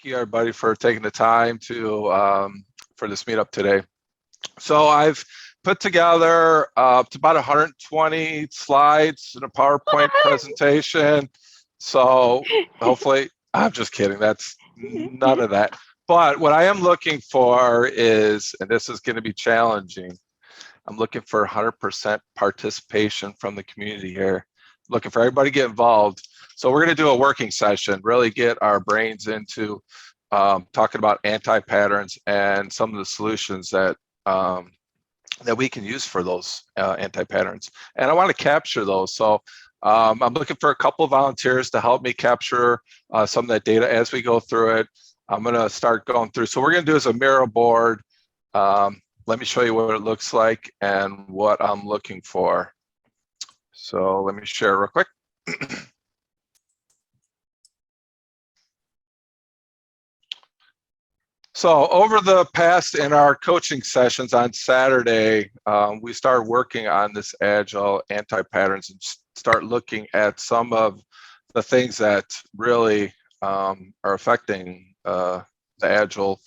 you, everybody, for taking the time to for this meetup today. So I've put together about 120 slides in a PowerPoint presentation. So hopefully, I'm just kidding. That's none of that. But what I am looking for is, and this is going to be challenging, I'm looking for 100% participation from the community here. Looking for everybody to get involved. So we're going to do a working session, really get our brains into talking about anti-patterns and some of the solutions that that we can use for those anti-patterns. And I want to capture those. So I'm looking for a couple of volunteers to help me capture some of that data as we go through it. I'm going to start going through. So what we're going to do is a mirror board. Let me show you what it looks like and what I'm looking for. So let me share real quick. So over the past, in our coaching sessions on Saturday, we started working on this Agile Antipatterns and start looking at some of the things that really are affecting the Agile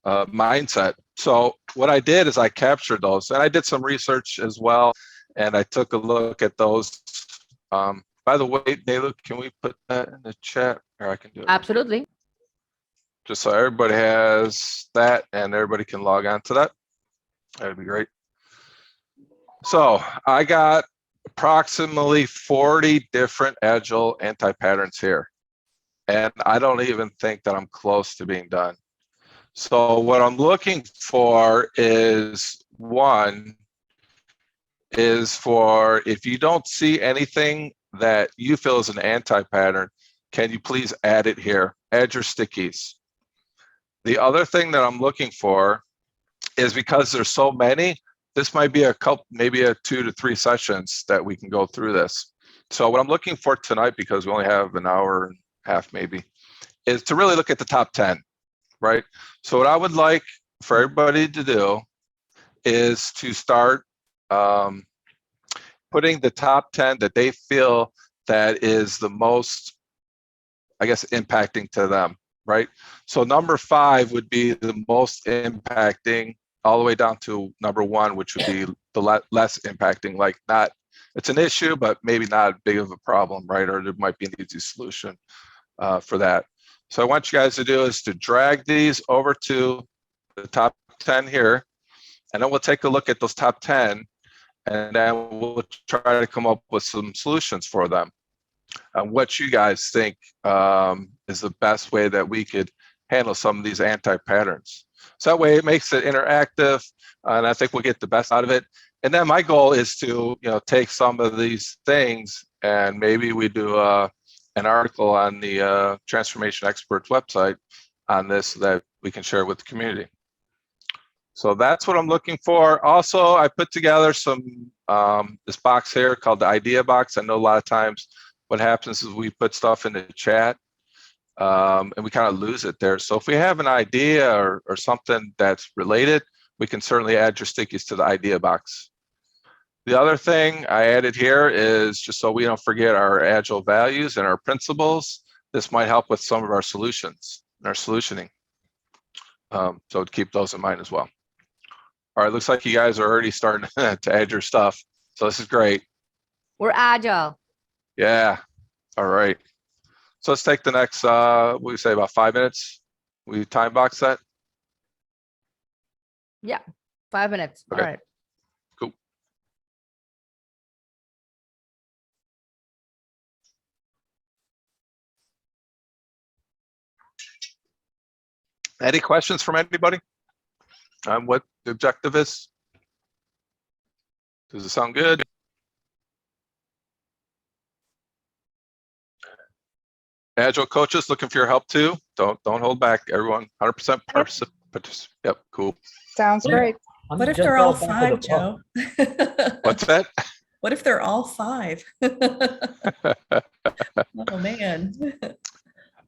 mindset. So what I did is I captured those, and I did some research as well, and I took a look at those. By the way, Nayla, can we put that in the chat, or I can do it? Absolutely. Just so everybody has that and everybody can log on to that. That'd be great. So I got approximately 40 different Agile anti-patterns here. And I don't even think that I'm close to being done. So what I'm looking for is, one, is for, if you don't see anything that you feel is an anti-pattern, can you please add it here? Add your stickies. The other thing that I'm looking for is, because there's so many, this might be a couple, maybe a 2 to 3 sessions that we can go through this. So what I'm looking for tonight, because we only have an hour and a half maybe, is to really look at the top 10, right? So what I would like for everybody to do is to start putting the top 10 that they feel that is the most, I guess, impacting to them. Right? So number 5 would be the most impacting, all the way down to number 1, which would be the less impacting, like not, it's an issue, but maybe not big of a problem, right? Or there might be an easy solution for that. So I want you guys to do is to drag these over to the top 10 here, and then we'll take a look at those top 10, and then we'll try to come up with some solutions for them. What you guys think is the best way that we could handle some of these anti-patterns. So that way it makes it interactive, and I think we'll get the best out of it. And then my goal is to, take some of these things, and maybe we do an article on the Transformation Experts website on this, so that we can share with the community. So that's what I'm looking for. Also, I put together some this box here called the idea box. I know a lot of times what happens is we put stuff in the chat and we kind of lose it there. So if we have an idea or something that's related, we can certainly add your stickies to the idea box. The other thing I added here is, just so we don't forget our Agile values and our principles, this might help with some of our solutions and our solutioning. So keep those in mind as well. All right, looks like you guys are already starting to add your stuff. So this is great. We're Agile. Yeah. All right. So let's take the next, we say about 5 minutes. We time box that? Yeah, 5 minutes. Okay. All right. Cool. Any questions from anybody on what the objective is? Does it sound good? Agile coaches looking for your help too. Don't hold back, everyone. 100% participate. Yep, cool. Sounds great. What if they're all 5, Joe? What's that? What if they're all 5? Oh man.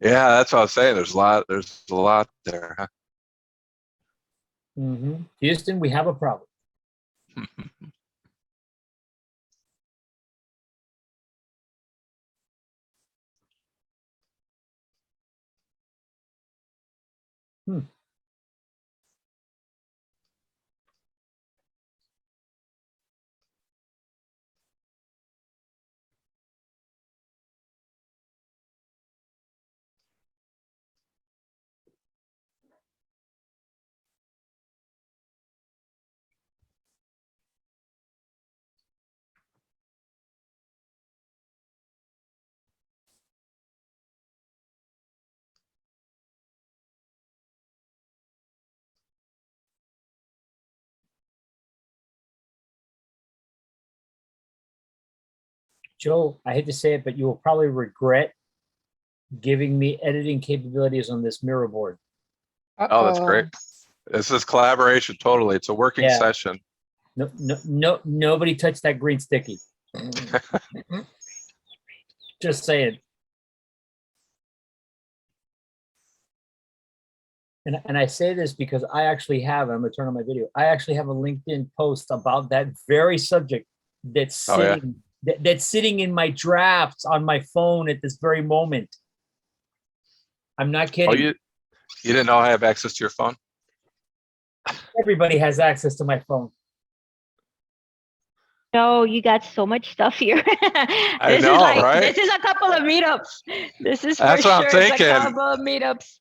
Yeah, that's what I was saying. There's a lot there. Huh? Houston, we have a problem. Joe, I hate to say it, but you will probably regret giving me editing capabilities on this mirror board. Oh, that's great. This is collaboration. Totally. It's a working Yeah. session. No, nobody touched that green sticky. Just saying. And I say this because I actually have, I'm gonna turn on my video. I actually have a LinkedIn post about that very subject that's sitting, that's sitting in my drafts on my phone at this very moment. I'm not kidding. Oh, you didn't know I have access to your phone? Everybody has access to my phone. No, you got so much stuff here. I know, right? This is a couple of meetups. This is That's for what I'm sure a thinking. couple of meetups.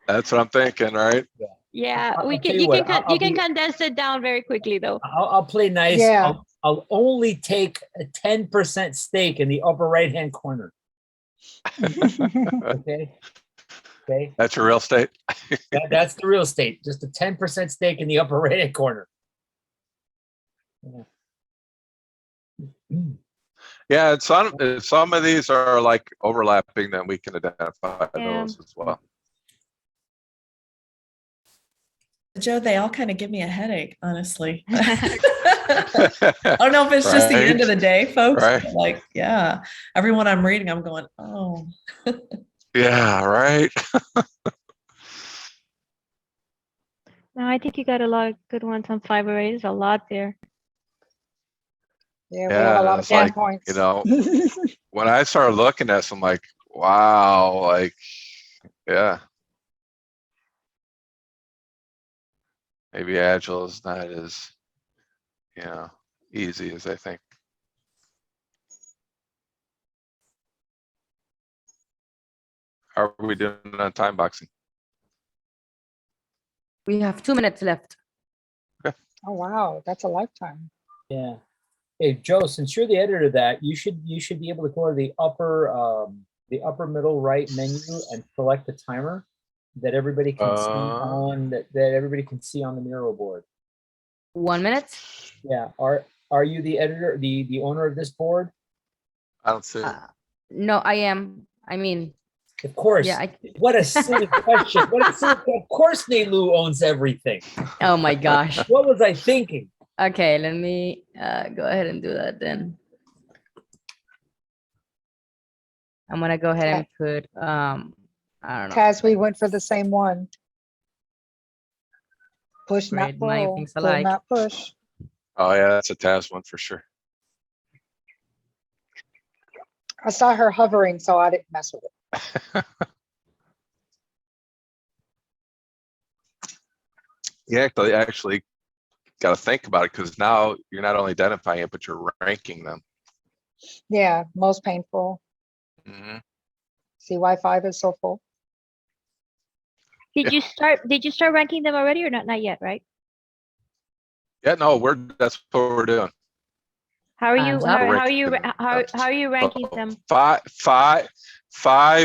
That's what I'm thinking, right? Yeah, I'll we tell can. you You what, can. I'll You can be- condense it down very quickly, though. I'll play nice. Yeah. I'll only take a 10% stake in the upper right-hand corner. Okay. Okay. That's your real estate. That's the real estate. Just a 10% stake in the upper right-hand corner. Yeah, and some of these are like overlapping, then we can identify Yeah. those as well. Joe, they all kind of give me a headache, honestly. I don't know if it's just the end of the day, folks. Right. But like, yeah, everyone I'm reading, I'm going, oh. Yeah, right. No, I think you got a lot of good ones on fiber. There's a lot there. Yeah, we have a lot of it's like, points. you know, when I started looking at this, I'm like, wow, like, yeah. Maybe Agile is not as, you know, easy as I think. How are we doing on time boxing? We have 2 minutes left. Oh, wow, that's a lifetime. Yeah. Hey, Joe, since you're the editor of that, you should be able to go to the upper middle right menu and select the timer that everybody can see on that everybody can see on the Miro board. 1 minute. Yeah. Are you the editor, the owner of this board? I don't see it. No, I am. I mean, Of course. yeah. What a silly question. Of course Nelu owns everything. Oh my gosh. What was I thinking? Okay, let me go ahead and do that then. I'm gonna go ahead and put I don't know. Kaz, we went for the same one. Push, not Great mind pull. thinks Pull, alike. not push. Oh yeah, that's a TAS one for sure. I saw her hovering, so I didn't mess with it. You actually got to think about it, because now you're not only identifying it, but you're ranking them. Yeah, most painful. Mhm. See why 5 is so full? Did you start ranking them already or not? Not yet, right? Yeah, no, that's what we're doing. How are you? Time's How, up. how are you? Ranking How are you ranking them? Five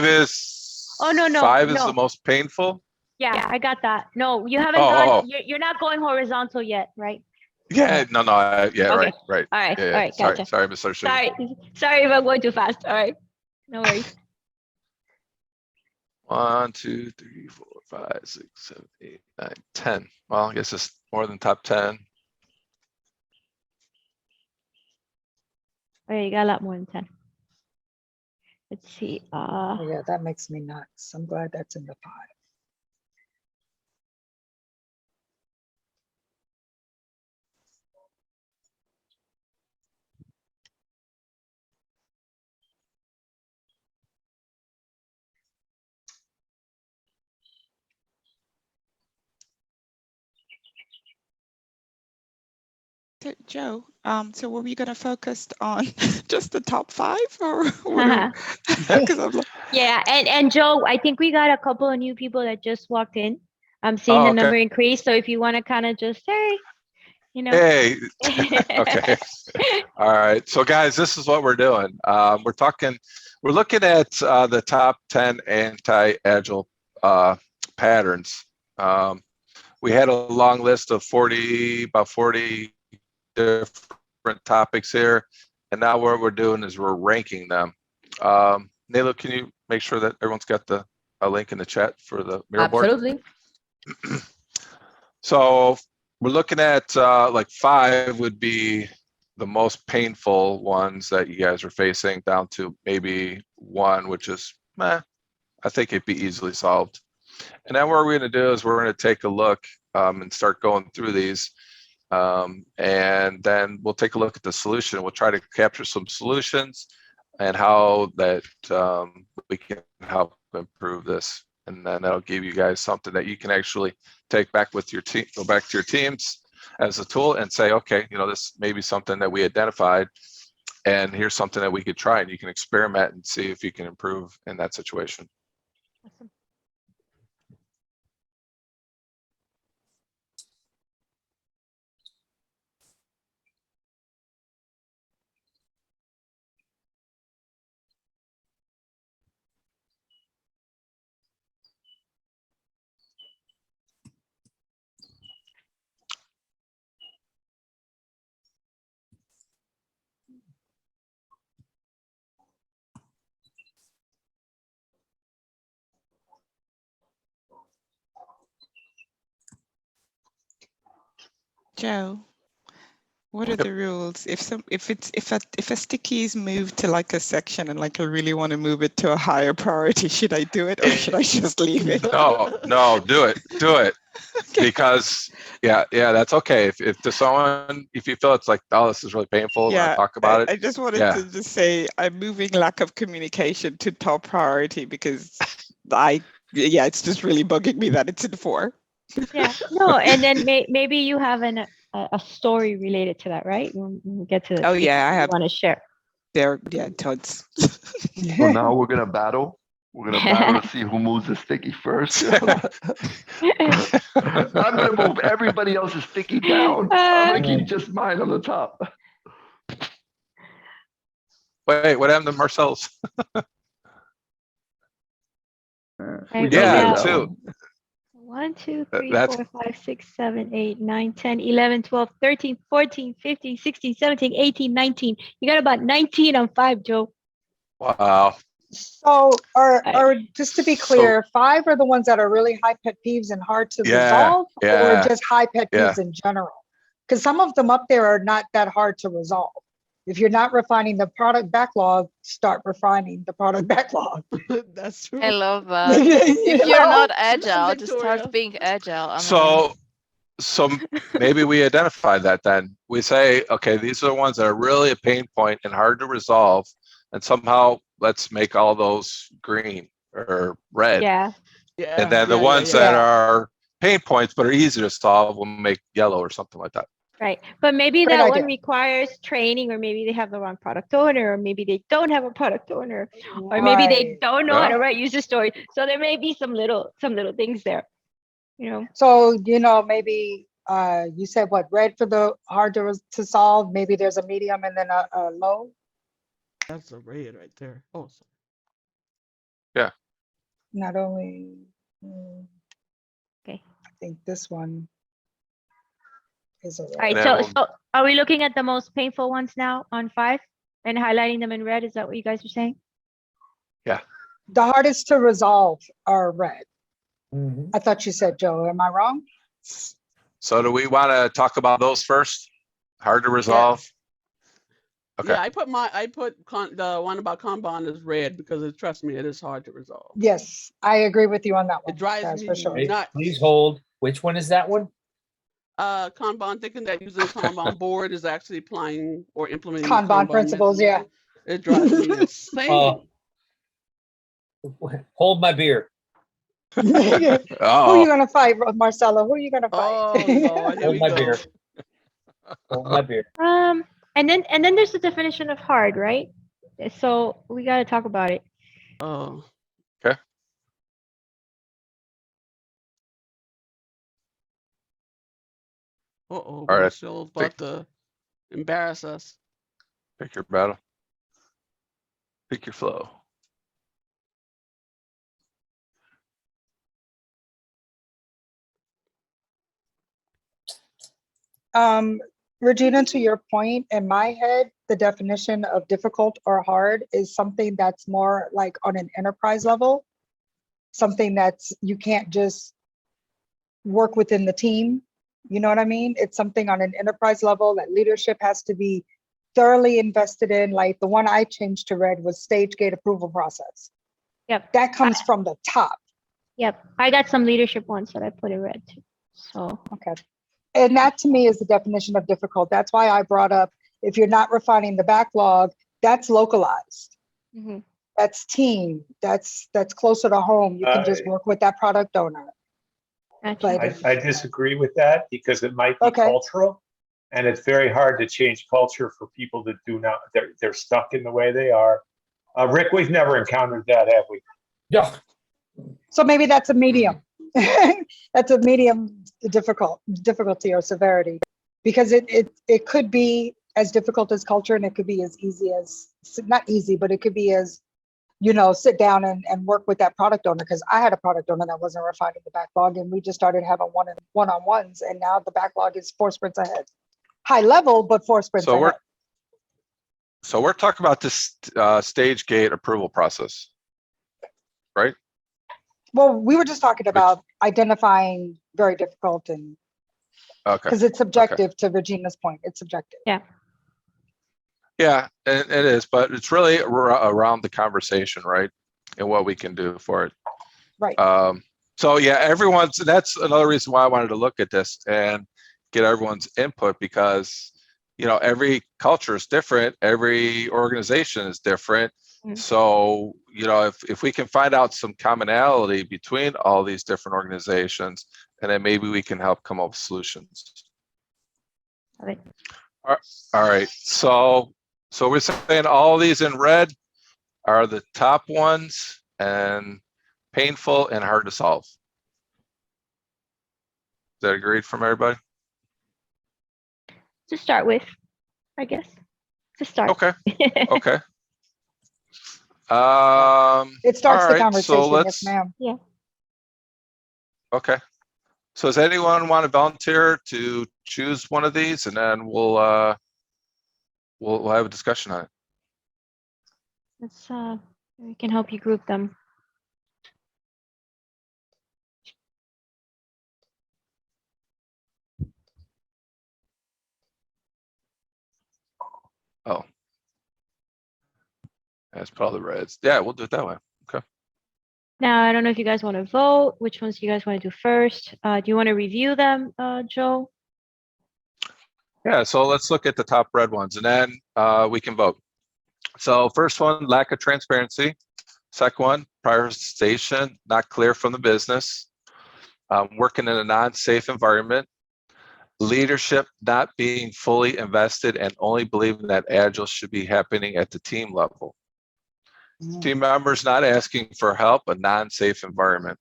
is. Oh, no, 5 is no. the most painful. Yeah, I got that. No, you haven't Oh, gone. oh. You're not going horizontal yet, right? Yeah, no, yeah, Okay. right. All right, Yeah, all yeah. right, gotcha. Sorry, misunderstood. Sorry if I'm going too fast. All right, no worries. 1, 2, 3, 4, 5, 6, 7, 8, 9, 10. Well, I guess it's more than top 10. Oh, yeah, you got a lot more than 10. Let's see. Oh, yeah, that makes me nuts. I'm glad that's in the 5. So, Joe, so were we going to focus on just the top 5 or because I'm like, Yeah, and Joe, I think we got a couple of new people that just walked in. I'm seeing Oh, the okay. number increase. So if you want to kind of just say, you know. Hey, okay. All right. So guys, this is what we're doing. We're looking at the top 10 anti-agile patterns. We had a long list of about 40 different topics here. And now what we're doing is we're ranking them. Nalo, can you make sure that everyone's got a link in the chat for the Miro board? Absolutely. So we're looking at like 5 would be the most painful ones that you guys are facing, down to maybe 1, which is, I think it'd be easily solved. And then what we're going to do is we're going to take a look and start going through these. And then we'll take a look at the solution. We'll try to capture some solutions and how that we can help improve this. And then that'll give you guys something that you can actually take back with your team, go back to your teams as a tool and say, okay, you know, this may be something that we identified, and here's something that we could try, and you can experiment and see if you can improve in that situation. Awesome. Joe, what are the rules if a sticky is moved to like a section and like I really want to move it to a higher priority, should I do it or should I just leave it? No, do it. Okay. Because yeah, that's okay. If to someone, if you feel it's like, oh, this is really painful, when I talk about it. I just wanted to just say I'm moving lack of communication to top priority because it's just really bugging me that it's in 4. Yeah, no, and then maybe you have a story related to that, right? We'll get to. Oh yeah, I have. Want to share? Tons. So now we're gonna battle. We're gonna battle to see who moves the sticky first. I'm gonna move everybody else's sticky down. I'm gonna keep just mine on the top. Wait, what happened to Marcel's? Yeah, too. 1, 2, 3, 4, 5, 6, 7, 8, 9, 10, 11, 12, 13, 14, 15, 16, 17, 18, 19. You got about 19 on 5, Joe. Wow. So, or just to be clear, 5 are the ones that are really high pet peeves and hard to resolve, or just high pet peeves in general? Because some of them up there are not that hard to resolve. If you're not refining the product backlog, start refining the product backlog. That's true. I love that. If you're not agile, just start being agile. I mean, So maybe we identify that then. We say, okay, these are the ones that are really a pain point and hard to resolve, and somehow let's make all those green or red. Yeah. And then the ones that are pain points but are easy to solve, we'll make yellow or something like that. Right. But maybe Great that idea. one requires training, or maybe they have the wrong product owner, or maybe they don't have a product owner, or maybe they don't know how to write user stories. So there may be some little things there, you know. So, you know, maybe you said what, red for the hard to solve, maybe there's a medium and then a low. That's a red right there. Oh, sorry. Yeah. Not only, Okay. I think this one is a red. All right. So are we looking at the most painful ones now on 5 and highlighting them in red? Is that what you guys are saying? Yeah. The hardest to resolve are red. Mhm. I thought you said, Joe, am I wrong? So do we want to talk about those first? Hard to resolve? Okay. Yeah, I put the one about Kanban as red because trust me, it is hard to resolve. Yes, I agree with you on that one. It drives guys, me for sure. Wait, nuts. please hold. Which one is that one? Kanban, thinking that using a Kanban board is actually applying or implementing Kanban principles, yeah. It drives me insane. Hold my beer. Who are you gonna fight, Marcelo? Who are you gonna fight? Oh Lord, here Hold we my go. beer. Hold my beer. And then there's the definition of hard, right? So we got to talk about it. Oh. Okay. Uh-oh, All right. still about to embarrass us. Pick your battle. Pick your flow. Regina, to your point, in my head, the definition of difficult or hard is something that's more like on an enterprise level, something that's you can't just work within the team. You know what I mean? It's something on an enterprise level that leadership has to be thoroughly invested in. Like the one I changed to red was stage gate approval process. Yep. That comes from the top. Yep. I got some leadership ones that I put in red too. So. Okay. And that to me is the definition of difficult. That's why I brought up, if you're not refining the backlog, that's localized. Mm-hmm. That's team. That's closer to home. You can just work with that product owner. Gotcha. I disagree with that because it might be cultural, and it's very hard to change culture for people that do not. They're stuck in the way they are. Rick, we've never encountered that, have we? Yeah. So maybe that's a medium. That's a medium difficulty or severity, because it could be as difficult as culture, and it could be as easy as, not easy, but it could be as, sit down and work with that product owner. Because I had a product owner that wasn't refining the backlog, and we just started having one-on-ones, and now the backlog is 4 sprints ahead. High level, but 4 sprints ahead. So we're talking about this stage gate approval process, right? Well, we were just talking about identifying very difficult, and because it's subjective to Regina's point, it's subjective. Yeah. Yeah, it is, but it's really around the conversation, right? And what we can do for it. Right. So yeah, that's another reason why I wanted to look at this and get everyone's input, because every culture is different, every organization is different. Mm-hmm. So if we can find out some commonality between all these different organizations, and then maybe we can help come up with solutions. All right. All right. So we're saying all these in red are the top ones, and painful and hard to solve. Is that agreed from everybody? To start with, I guess. To start. Okay. Okay. It starts the conversation. So yes, ma'am. Yeah. Okay. So does anyone want to volunteer to choose one of these, and then we'll have a discussion on it. Let's we can help you group them. Oh. That's probably reds. Yeah, we'll do it that way. Okay. Now, I don't know if you guys want to vote. Which ones do you guys want to do first? Do you want to review them, Joe? Yeah, so let's look at the top red ones, and then we can vote. So first one, lack of transparency. Second one, prioritization, not clear from the business. Working in a non-safe environment. Leadership not being fully invested and only believing that Agile should be happening at the team level. Team members not asking for help, a non-safe environment.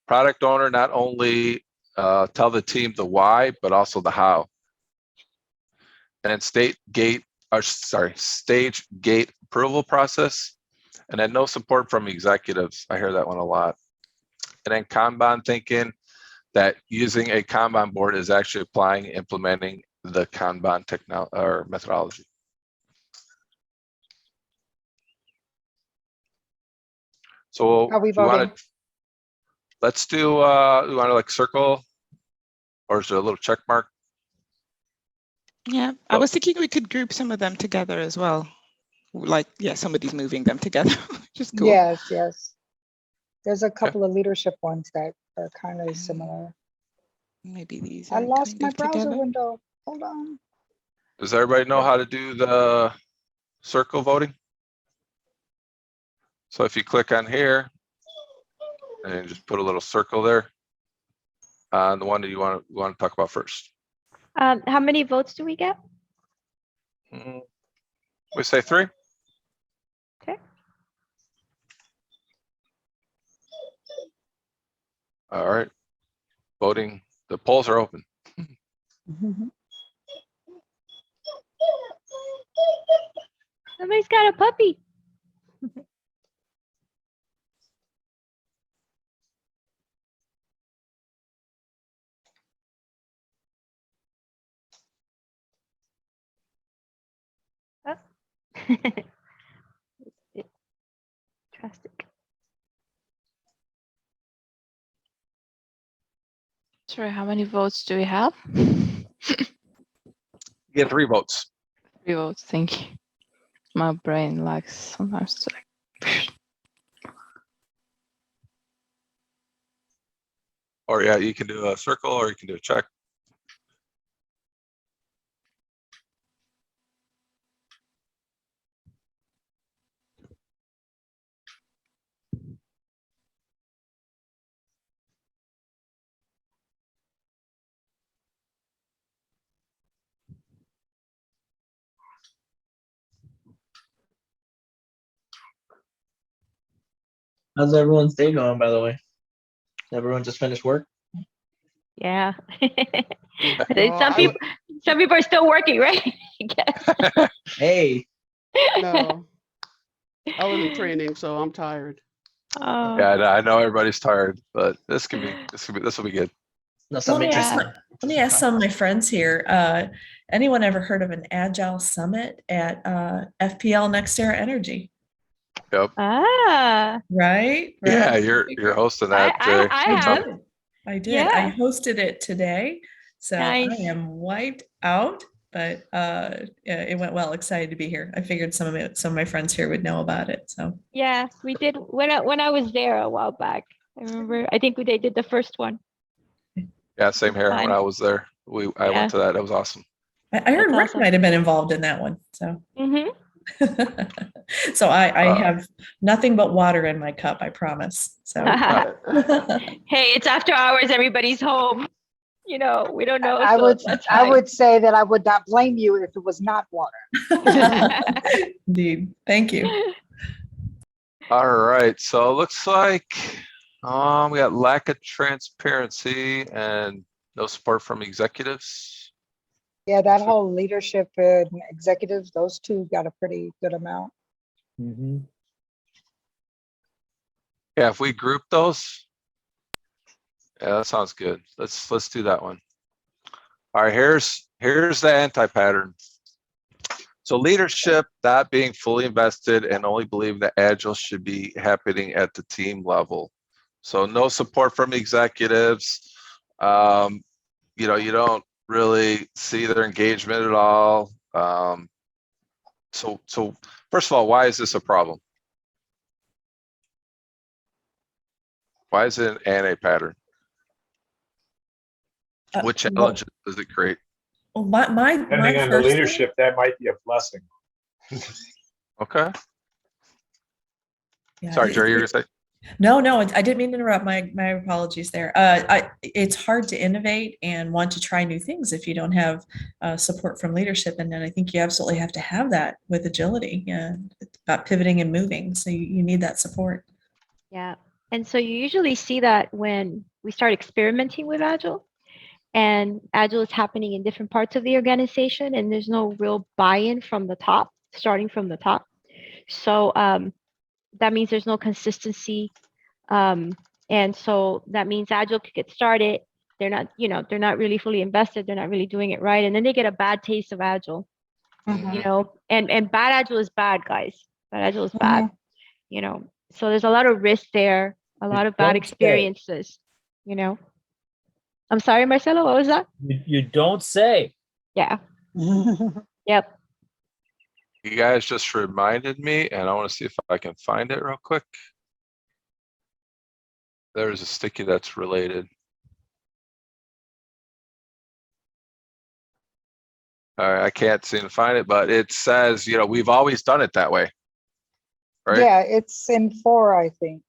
Product owner not only tell the team the why, but also the how. And then stage gate approval process. And then no support from executives. I hear that one a lot. And then Kanban thinking that using a Kanban board is actually applying, implementing the Kanban technology or methodology. So are we voting? Let's do, we want to like circle, or is there a little check mark? Yeah, I was thinking we could group some of them together as well. Like, yeah, somebody's moving them together, which is cool. Yes, yes. There's a couple of leadership ones that are kind of similar. Maybe these. I lost my browser window. Hold on. Does everybody know how to do the circle voting? So if you click on here and just put a little circle there on the one that you want to talk about first. How many votes do we get? We say 3. Okay. All right. Voting. The polls are open. Somebody's got a puppy. Oh. Drastic. Sorry, how many votes do we have? You get 3 votes. 3 votes, thank you. My brain lags sometimes to Or yeah, you can do a circle or you can do a check. How's everyone's day going, by the way? Everyone just finished work? Yeah. Some people are still working, right? I guess. Hey. No. I was in training, so I'm tired. Oh. Yeah, I know everybody's tired, but this will be good. Let me ask some of my friends here. Anyone ever heard of an Agile Summit at FPL NextEra Energy? Yep. Ah. Right? Yeah, you're hosting that, Jay. I did. Yeah. I hosted it today, so Nice. I am wiped out. But it went well. Excited to be here. I figured some of my friends here would know about it. So Yeah, we did when I was there a while back. I remember. I think they did the first one. Yeah, same here. When Fun. I was there, I went to that. That was awesome. I heard That's Rick awesome. might have been involved in that one. So Mm-hmm. so I have nothing but water in my cup. I promise. So Hey, it's after hours. Everybody's home. You know, we don't know. I so would that's I fine. would say that I would not blame you if it was not water. Indeed. Thank you. All right. So it looks like we got lack of transparency and no support from executives. Yeah, that whole leadership and executives, those two got a pretty good amount. Yeah, if we group those, yeah, that sounds good. Let's do that one. All right, here's the anti-pattern. So leadership, not being fully invested and only believe that Agile should be happening at the team level. So no support from executives. You know, you don't really see their engagement at all. So first of all, why is this a problem? Why is it an anti-pattern? What challenges does it create? Well, my Depending on the leadership, that might be a blessing. Okay. Yeah, Sorry, Jerry, you were gonna say? No, I didn't mean to interrupt. My apologies there. It's hard to innovate and want to try new things if you don't have support from leadership. And then I think you absolutely have to have that with agility. Yeah, it's about pivoting and moving. So you need that support. Yeah. And so you usually see that when we start experimenting with Agile, and Agile is happening in different parts of the organization, and there's no real buy-in from the top, starting from the top. So that means there's no consistency. And so that means Agile could get started. They're not really fully invested. They're not really doing it right. And then they get a bad taste of Agile, you know, and bad Agile is bad, guys. Bad Agile is bad, you know. So there's a lot of risk there, a lot of bad experiences, you know. I'm sorry, Marcelo, what was that? You don't say. Yeah. Yep. You guys just reminded me, and I want to see if I can find it real quick. There's a sticky that's related. All right, I can't seem to find it, but it says, you know, we've always done it that way, right? Yeah, it's in 4, I think.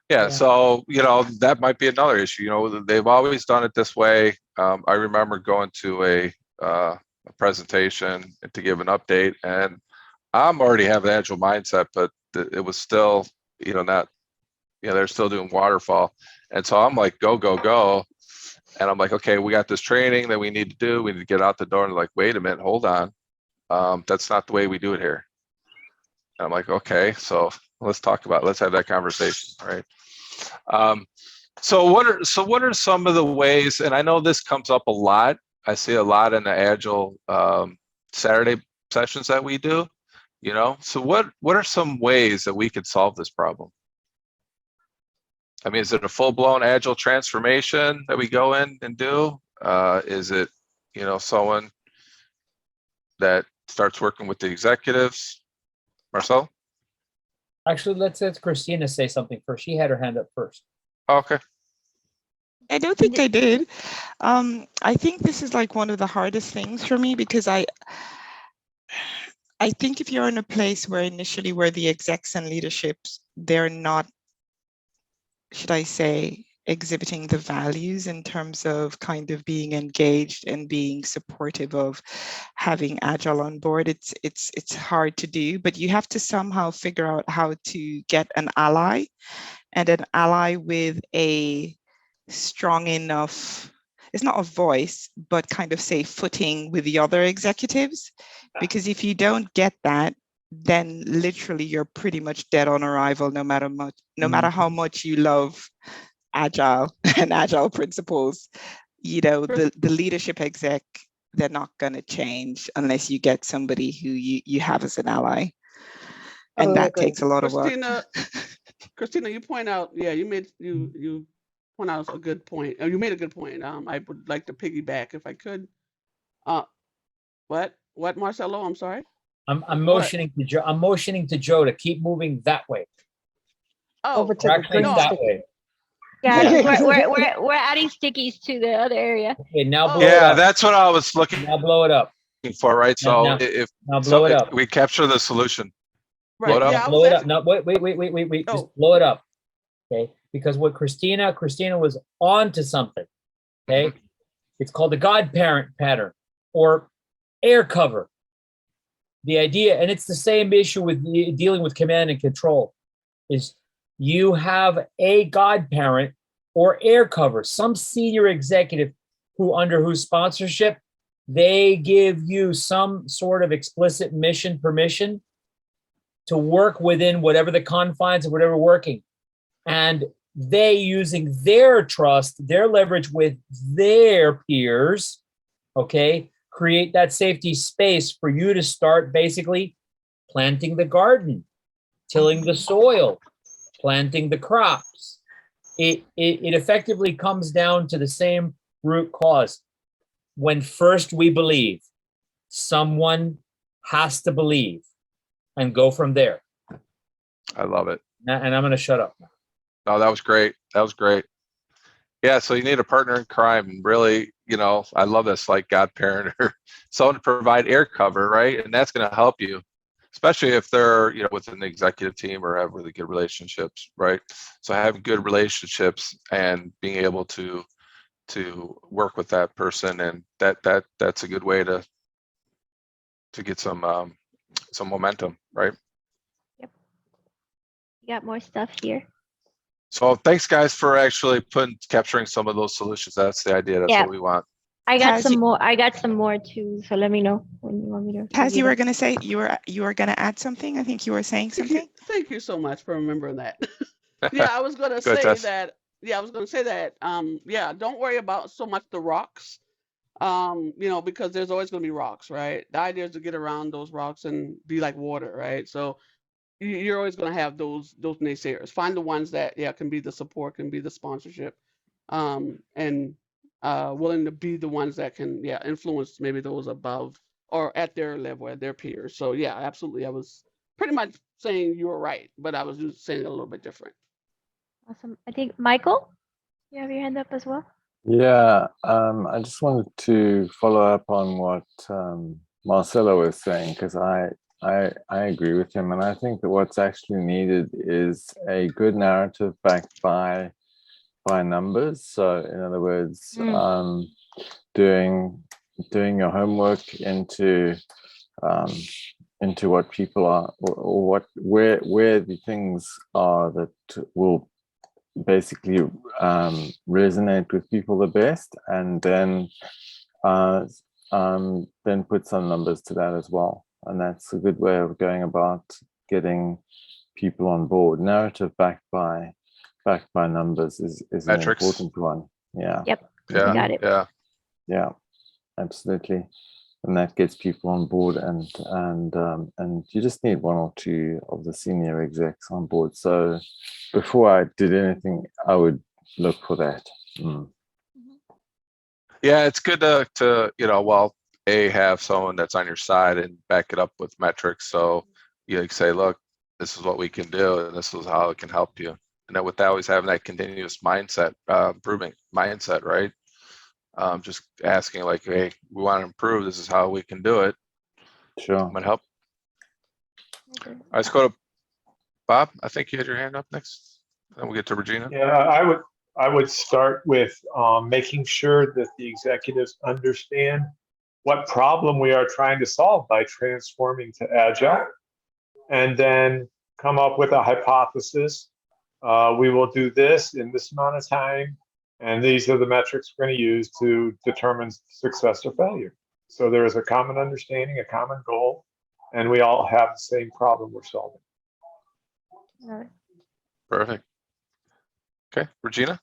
Yeah, so, you know, that might be another issue. You know, they've always done it this way. I remember going to a presentation to give an update, and I'm already have an agile mindset, but it was still, you know, not, you know, they're still doing waterfall. And so I'm like, go, go, go. And I'm like, okay, we got this training that we need to do. We need to get out the door. And like, wait a minute, hold on. That's not the way we do it here. And I'm like, okay, so let's talk about, let's have that conversation, right? So what are some of the ways, and I know this comes up a lot. I see a lot in the Agile Saturday sessions that we do, you know, so what are some ways that we could solve this problem? I mean, is it a full-blown Agile transformation that we go in and do? Is it, you know, someone that starts working with the executives? Marcel? Actually, let's let Christina say something first. She had her hand up first. Okay. I don't think I did. I think this is like one of the hardest things for me, because I think if you're in a place where initially where the execs and leaderships, they're not, should I say, exhibiting the values in terms of kind of being engaged and being supportive of having Agile on board, it's hard to do, but you have to somehow figure out how to get an ally, and an ally with a strong enough, it's not a voice, but kind of say footing with the other executives. Because if you don't get that, then literally you're pretty much dead on arrival, no matter how much you love Agile and Agile principles. You know, the leadership exec, they're not going to change unless you get somebody who you have as an ally. And that takes a lot of work. Christina, you point out, yeah, you point out a good point. You made a good point. I would like to piggyback if I could. What, Marcelo? I'm sorry. I'm motioning to Joe. I'm motioning to Joe to keep moving that way. Oh, over to the green that sticky. way. Yeah, we're adding stickies to the other area. Okay, now blow it Yeah, up. that's what I was looking Now blow it up. for, right? So Now if blow it up. we capture the solution. Right. Blow it Yeah, up. Blow it up. No, wait. Oh. Just blow it up. Okay. Because what Christina was on to something. Okay. It's called the Godparent pattern or air cover. The idea, and it's the same issue with dealing with command and control, is you have a Godparent or air cover, some senior executive under whose sponsorship they give you some sort of explicit mission permission to work within whatever the confines of whatever working. And they, using their trust, their leverage with their peers, okay, create that safety space for you to start basically planting the garden, tilling the soil, planting the crops. It effectively comes down to the same root cause. When first we believe, someone has to believe and go from there. I love it. And I'm going to shut up now. No, that was great. That was great. Yeah, so you need a partner in crime, and really, you know, I love this, like Godparent or someone to provide air cover, right? And that's going to help you, especially if they're, you know, within the executive team or have really good relationships, right? So having good relationships and being able to work with that person, and that's a good way to get some momentum, right? Yep. You got more stuff here. So thanks, guys, for actually capturing some of those solutions. That's the idea. That's what we want. I got some more. I got some more too. So let me know when you want me to. Taz, you were going to say you were going to add something. I think you were saying something. Thank you so much for remembering that. Yeah, I was going to say that. Yeah, I was going to say that. Yeah, don't worry about so much the rocks. You know, because there's always going to be rocks, right? The idea is to get around those rocks and be like water, right? So you're always going to have those naysayers. Find the ones that can be the support, can be the sponsorship, and willing to be the ones that can influence maybe those above or at their level, at their peers. So yeah, absolutely. I was pretty much saying you were right, but I was just saying it a little bit different. Awesome. I think Michael, you have your hand up as well. Yeah, I just wanted to follow up on what Marcelo was saying, because I agree with him, and I think that what's actually needed is a good narrative backed by numbers. So, in other words, doing your homework into what people are, or where the things are that will basically resonate with people the best, and then put some numbers to that as well. And that's a good way of going about getting people on board. Narrative backed by numbers is Metrics. an important one. Yeah. Yep. Yeah. You got it. Yeah. Yeah. Absolutely. And that gets people on board, and you just need one or two of the senior execs on board. So before I did anything, I would look for that. Yeah, it's good to have someone that's on your side and back it up with metrics. So you say, look, this is what we can do, and this is how it can help you. And then with that, always having that continuous mindset, improving mindset, right? Just asking like, hey, we want to improve. This is how we can do it. Sure. I'm gonna help. All right, let's go to Bob. I think you had your hand up next. Then we'll get to Regina. Yeah, I would start with making sure that the executives understand what problem we are trying to solve by transforming to Agile, and then come up with a hypothesis. We will do this in this amount of time, and these are the metrics we're going to use to determine success or failure. So there is a common understanding, a common goal, and we all have the same problem we're solving. Perfect. Okay, Regina.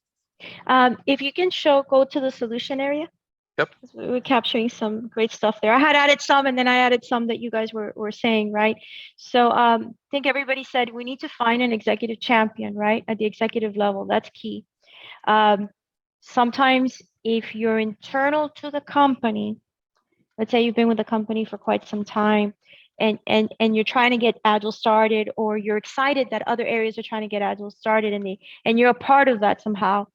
If you can go to the solution area. Yep. We're capturing some great stuff there. I had added some, and then I added some that you guys were saying, right? So I think everybody said we need to find an executive champion, right? At the executive level, that's key. Sometimes if you're internal to the company, let's say you've been with the company for quite some time, and you're trying to get Agile started, or you're excited that other areas are trying to get Agile started, and you're a part of that somehow,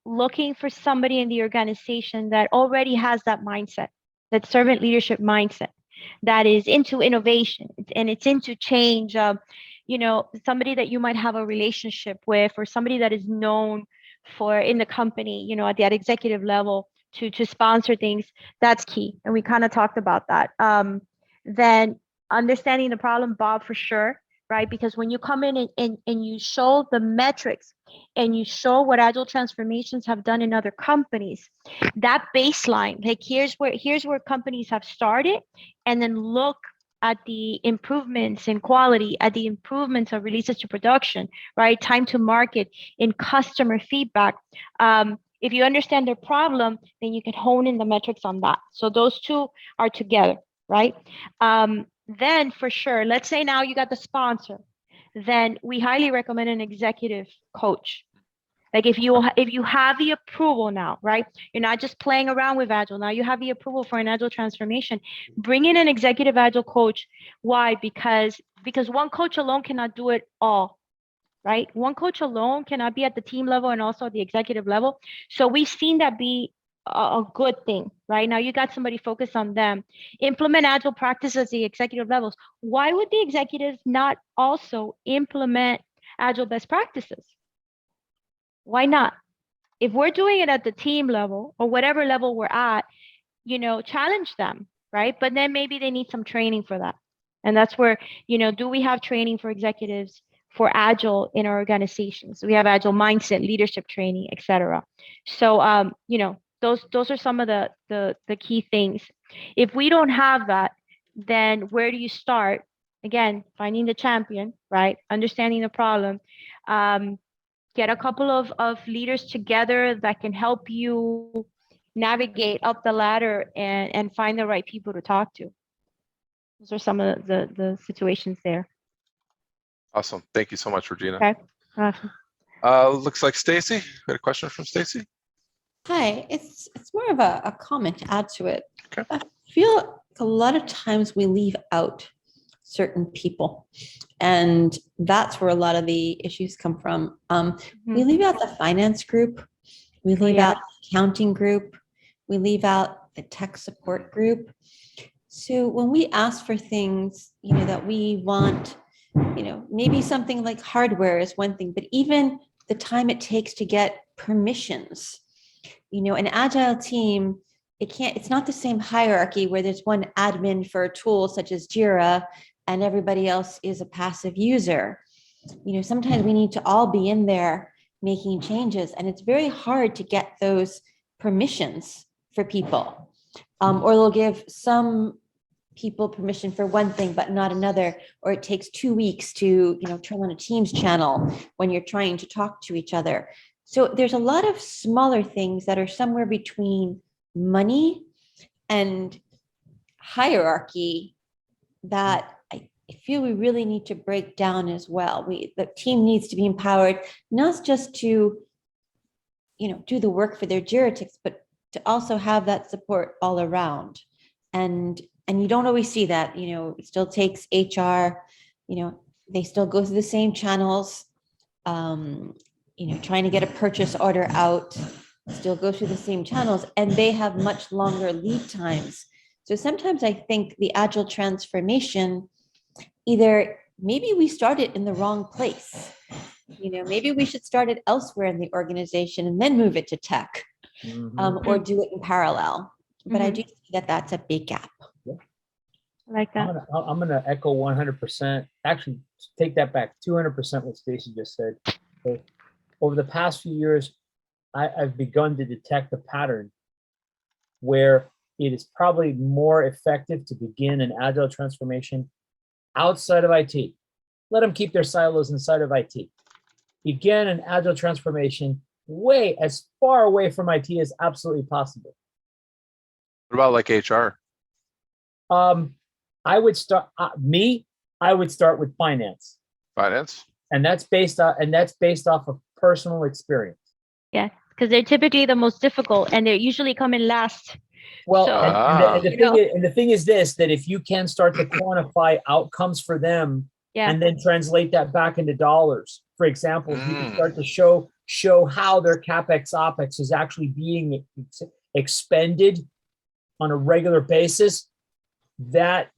looking for somebody in the organization that already has that mindset, that servant leadership mindset, that is into innovation and it's into change. Somebody that you might have a relationship with, or somebody that is known for in the company, at that executive level to sponsor things. That's key. And we kind of talked about that. Then understanding the problem, Bob, for sure, right? Because when you come in and you show the metrics and you show what Agile transformations have done in other companies, that baseline, like here's where companies have started, and then look at the improvements in quality, at the improvements of releases to production, right? Time to market, in customer feedback. If you understand their problem, then you can hone in the metrics on that. So those two are together, right? Then for sure, let's say now you got the sponsor, then we highly recommend an executive coach. Like if you have the approval now, right? You're not just playing around with Agile. Now you have the approval for an Agile transformation. Bring in an executive Agile coach. Why? Because one coach alone cannot do it all, right? One coach alone cannot be at the team level and also at the executive level. So we've seen that be a good thing, right? Now you got somebody focused on them. Implement Agile practices at the executive levels. Why would the executives not also implement Agile best practices? Why not? If we're doing it at the team level or whatever level we're at, challenge them, right? But then maybe they need some training for that. And that's where, do we have training for executives for Agile in our organizations? We have Agile mindset, leadership training, etc. So, those are some of the key things. If we don't have that, then where do you start? Again, finding the champion, right? Understanding the problem. Get a couple of leaders together that can help you navigate up the ladder and find the right people to talk to. Those are some of the situations there. Awesome. Thank you so much, Regina. Okay. Awesome. Looks like Stacey. We had a question from Stacey. Hi, it's more of a comment to add to it. Okay. I feel like a lot of times we leave out certain people, and that's where a lot of the issues come from. We leave out the finance group, we leave out the accounting group, we leave out the tech support group. So when we ask for things, that we want, maybe something like hardware is one thing, but even the time it takes to get permissions, an agile team, it's not the same hierarchy where there's one admin for a tool such as Jira and everybody else is a passive user. Sometimes we need to all be in there making changes, and it's very hard to get those permissions for people. Or they'll give some people permission for one thing but not another, or it takes 2 weeks to turn on a Teams channel when you're trying to talk to each other. So there's a lot of smaller things that are somewhere between money and hierarchy that I feel we really need to break down as well. The team needs to be empowered, not just to do the work for their Jira ticks, but to also have that support all around. And you don't always see that. It still takes HR, they still go through the same channels, trying to get a purchase order out, still go through the same channels, and they have much longer lead times. So sometimes I think the agile transformation, either maybe we started in the wrong place. Maybe we should start it elsewhere in the organization and then move it to tech, or do it in parallel. But I do see that that's a big gap. I like that. I'm gonna echo 100%. Actually, take that back, 200% what Stacey just said. Okay. Over the past few years, I've begun to detect a pattern where it is probably more effective to begin an agile transformation outside of IT. Let them keep their silos inside of IT. Begin an agile transformation way as far away from IT as absolutely possible. What about like HR? I would start I would start with finance. Finance? And that's based off of personal experience. Yeah, because they're typically the most difficult and they're usually coming last. Well, so, and the thing is this, that if you can start to quantify outcomes for them and then translate that back into dollars, for example, you can start to show how their CapEx, OpEx is actually being expended on a regular basis, that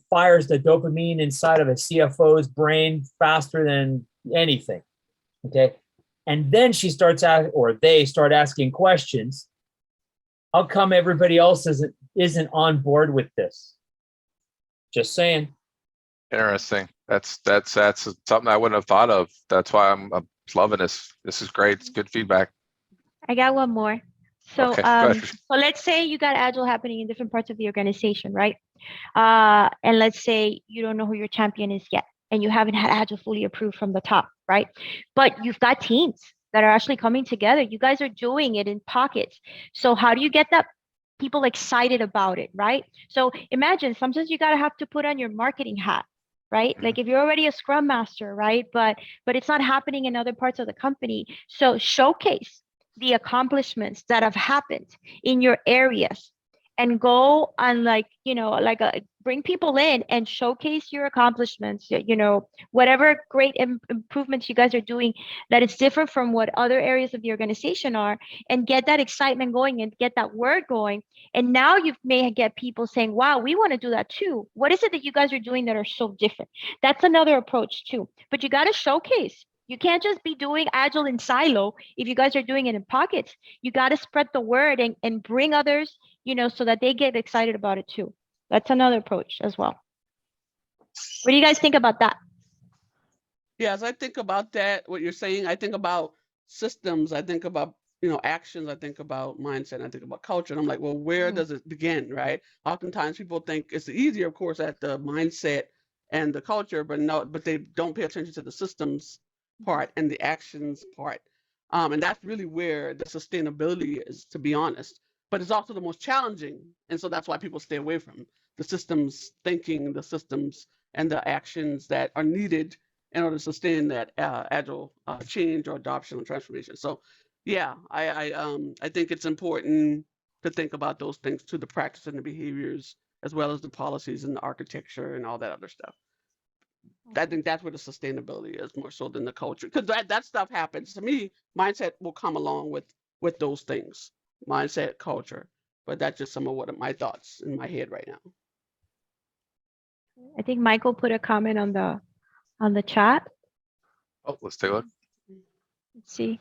fires the dopamine inside of a CFO's brain faster than anything. Okay. And then they start asking questions. How come everybody else isn't on board with this? Just saying. Interesting. That's something I wouldn't have thought of. That's why I'm loving this. This is great. It's good feedback. I got one more. So, okay, so let's say you got agile happening in different parts of the organization, right? And let's say you don't know who your champion is yet, and you haven't had agile fully approved from the top, right? But you've got teams that are actually coming together. You guys are doing it in pockets. So how do you get that people excited about it, right? So imagine sometimes you gotta have to put on your marketing hat, right? Like if you're already a scrum master, right? But it's not happening in other parts of the company. So showcase the accomplishments that have happened in your areas and go on bring people in and showcase your accomplishments, whatever great improvements you guys are doing that is different from what other areas of the organization are, and get that excitement going and get that word going. And now you may get people saying, wow, we want to do that too. What is it that you guys are doing that are so different? That's another approach too. But you got to showcase. You can't just be doing agile in silo if you guys are doing it in pockets. You got to spread the word and bring others, so that they get excited about it too. That's another approach as well. What do you guys think about that? Yes, I think about that, what you're saying. I think about systems. I think about, actions. I think about mindset. I think about culture. And I'm like, well, where does it begin, right? Oftentimes people think it's easier, of course, at the mindset and the culture, but they don't pay attention to the systems part and the actions part. And that's really where the sustainability is, to be honest. But it's also the most challenging. And so that's why people stay away from the systems thinking, the systems and the actions that are needed in order to sustain that agile change or adoption or transformation. So yeah, I think it's important to think about those things too, the practice and the behaviors, as well as the policies and the architecture and all that other stuff. I think that's where the sustainability is more so than the culture, because that stuff happens. To me, mindset will come along with those things, mindset, culture. But that's just some of my thoughts in my head right now. I think Michael put a comment on the chat. Oh, let's take a look. Let's see.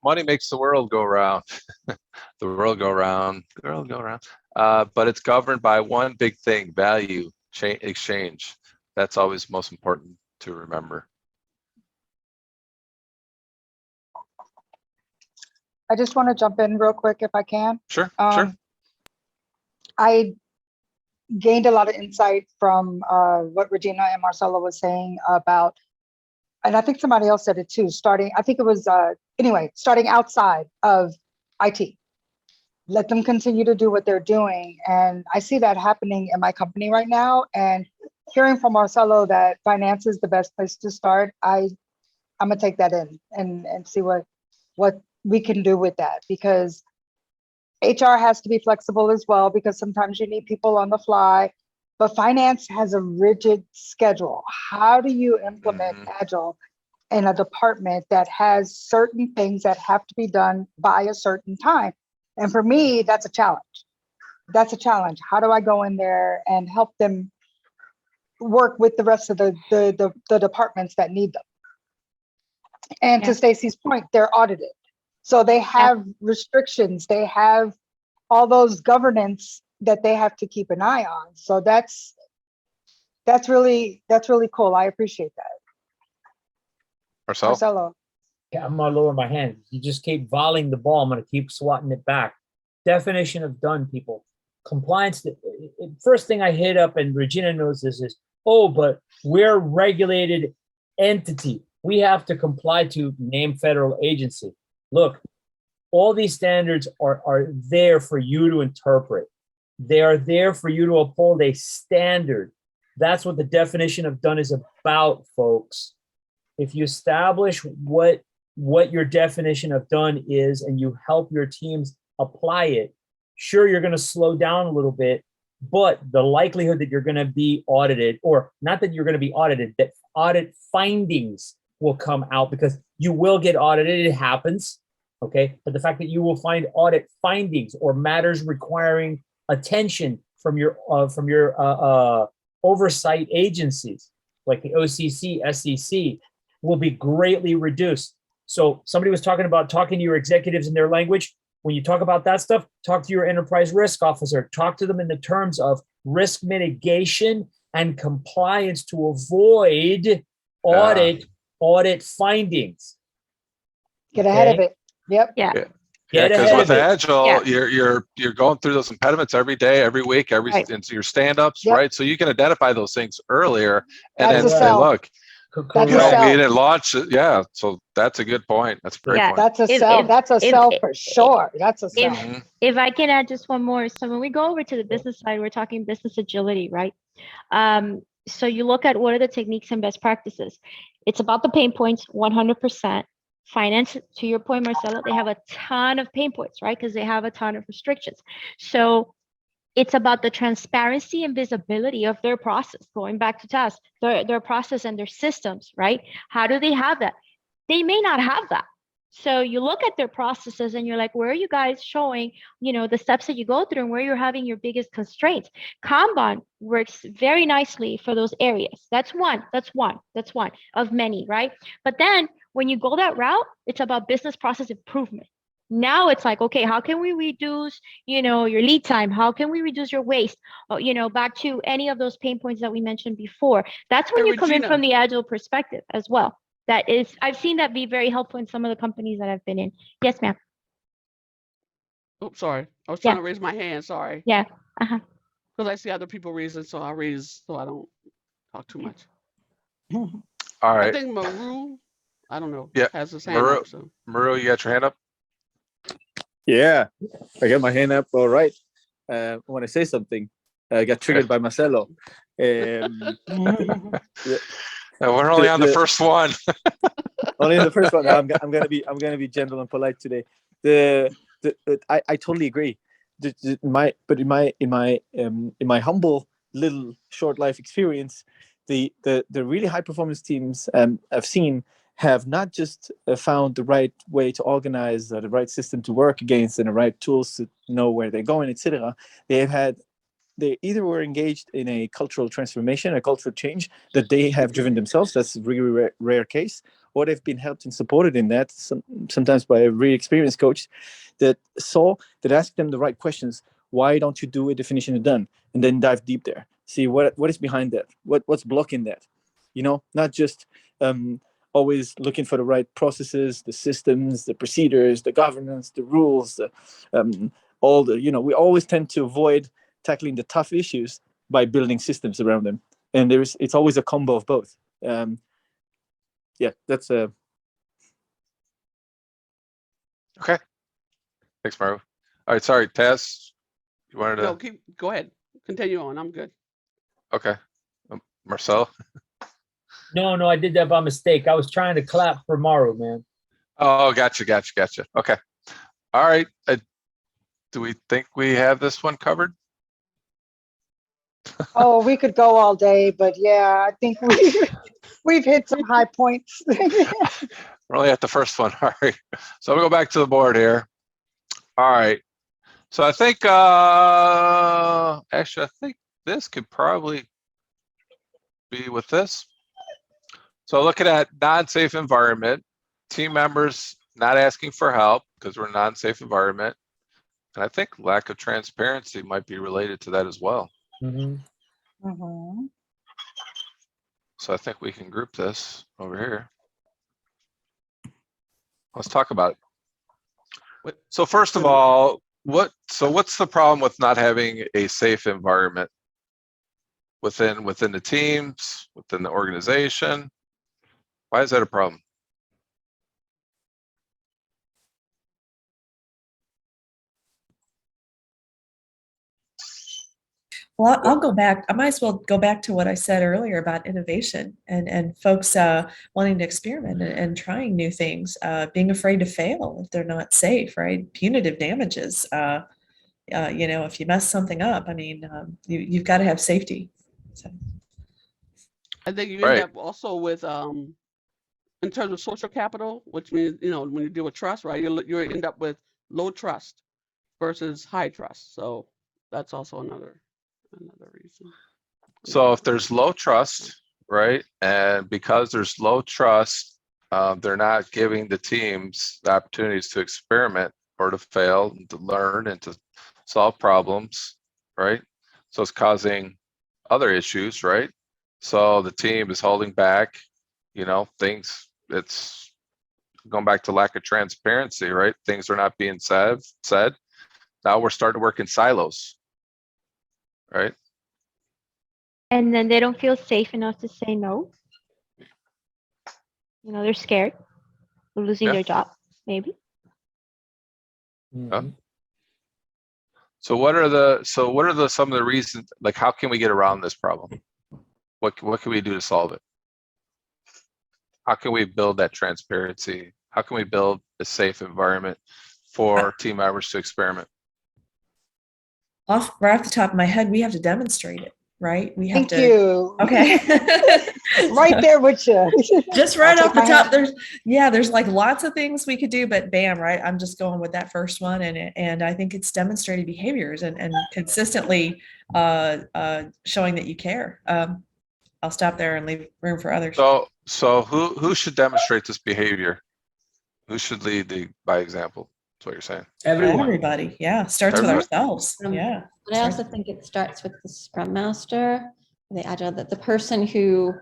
Money makes the world go round. The world go round. The world go round. But it's governed by one big thing: value exchange. That's always most important to remember. I just want to jump in real quick if I can. Sure. I gained a lot of insight from what Regina and Marcelo was saying about, and I think somebody else said it too, starting outside of IT. Let them continue to do what they're doing. And I see that happening in my company right now. And hearing from Marcelo that finance is the best place to start, I'm gonna take that in and see what we can do with that, because HR has to be flexible as well, because sometimes you need people on the fly, but finance has a rigid schedule. How do you implement Agile in a department that has certain things that have to be done by a certain time? And for me, that's a challenge. That's a challenge. How do I go in there and help them work with the rest of the departments that need them? And to Stacey's point, they're audited. So they have restrictions, they have all those governance that they have to keep an eye on. So that's really cool. I appreciate that. Marcelo. Yeah, I'm gonna lower my hand. You just keep volleying the ball. I'm gonna keep swatting it back. Definition of done, people. Compliance. First thing I hit up, and Regina knows this, is, oh, but we're a regulated entity. We have to comply to name federal agency. Look, all these standards are there for you to interpret. They are there for you to uphold a standard. That's what the definition of done is about, folks. If you establish what your definition of done is and you help your teams apply it, sure, you're going to slow down a little bit, but the likelihood that you're going to be audited, or not that you're going to be audited, that audit findings will come out, because you will get audited. It happens. Okay, but the fact that you will find audit findings or matters requiring attention from your oversight agencies like the OCC, SEC, will be greatly reduced. So somebody was talking about talking to your executives in their language. When you talk about that stuff, talk to your enterprise risk officer. Talk to them in the terms of risk mitigation and compliance to avoid audit findings. Get ahead of it. Yep. Yeah, because with Agile, you're going through those impediments every day, every week, into your stand-ups, right? So you can identify those things earlier and then say, look, we didn't launch it. Yeah, so that's a good point. That's a great point. That's a sell. That's a sell for sure. That's a sell. If I can add just one more. So when we go over to the business side, we're talking business agility, right? So you look at what are the techniques and best practices. It's about the pain points, 100%. Finance, to your point, Marcelo, they have a ton of pain points, right? Because they have a ton of restrictions. So it's about the transparency and visibility of their process, going back to tasks, their process and their systems, right? How do they have that? They may not have that. So you look at their processes and you're like, where are you guys showing, the steps that you go through and where you're having your biggest constraints? Kanban works very nicely for those areas. That's one of many, right? But then when you go that route, it's about business process improvement. Now it's like, okay, how can we reduce, your lead time? How can we reduce your waste? Back to any of those pain points that we mentioned before. That's when you come in from the Agile perspective as well. I've seen that be very helpful in some of the companies that I've been in. Yes, ma'am. Oops, sorry. I was trying to raise my hand. Sorry. Yeah. Because I see other people raising, so I'll raise so I don't talk too much. All right. I think Maru, I don't know, has his hand up. So. Maru, you got your hand up? Yeah, I got my hand up. All right. I want to say something. I got triggered by Marcelo. We're only on the first one. Only in the first one. I'm gonna be gentle and polite today. I totally agree. In my humble little short life experience, the really high performance teams I've seen have not just found the right way to organize, the right system to work against, and the right tools to know where they're going, etc. They they either were engaged in a cultural transformation, a cultural change that they have driven themselves. That's a really rare case. Or they've been helped and supported in that, sometimes by a really experienced coach that asked them the right questions. Why don't you do a definition of done? And then dive deep there. See what is behind that. What's blocking that? Not just always looking for the right processes, the systems, the procedures, the governance, the rules, all the, we always tend to avoid tackling the tough issues by building systems around them. And it's always a combo of both. That's a. Okay. Thanks, Maru. All right, sorry, Taz, you wanted to? No, go ahead. Continue on. I'm good. Okay. Marcel? No, I did that by mistake. I was trying to clap for Maru, man. Oh, gotcha. Okay. All right. Do we think we have this one covered? Oh, we could go all day, but yeah, I think we've hit some high points. We're only at the first one. All right. So we'll go back to the board here. All right. So I think, actually, I think this could probably be with this. So looking at non-safe environment, team members not asking for help because we're a non-safe environment. And I think lack of transparency might be related to that as well. So I think we can group this over here. Let's talk about it. So first of all, what's the problem with not having a safe environment within the teams, within the organization? Why is that a problem? Well, I'll go back. I might as well go back to what I said earlier about innovation and folks wanting to experiment and trying new things, being afraid to fail if they're not safe, right? Punitive damages. If you mess something up, I mean, you've got to have safety. So. I think you end up also with, in terms of social capital, which means, when you deal with trust, right, you end up with low trust versus high trust. So that's also another reason. So if there's low trust, right, and because there's low trust, they're not giving the teams the opportunities to experiment or to fail, and to learn and to solve problems, right? So it's causing other issues, right? So the team is holding back, things. It's going back to lack of transparency, right? Things are not being said. Now we're starting to work in silos, right? And then they don't feel safe enough to say no. They're scared of losing their job, maybe. So what are some of the reasons, like how can we get around this problem? What can we do to solve it? How can we build that transparency? How can we build a safe environment for team members to experiment? Right off the top of my head, we have to demonstrate it, right? We have Thank you. Okay. Right there with you. Just right off the top, there's like lots of things we could do, but bam, right? I'm just going with that first one, and I think it's demonstrated behaviors and consistently showing that you care. I'll stop there and leave room for others. So who should demonstrate this behavior? Who should lead by example? That's what you're saying. Everybody, yeah. Starts with ourselves. Yeah. But I also think it starts with the Scrum Master, the Agile, that the person who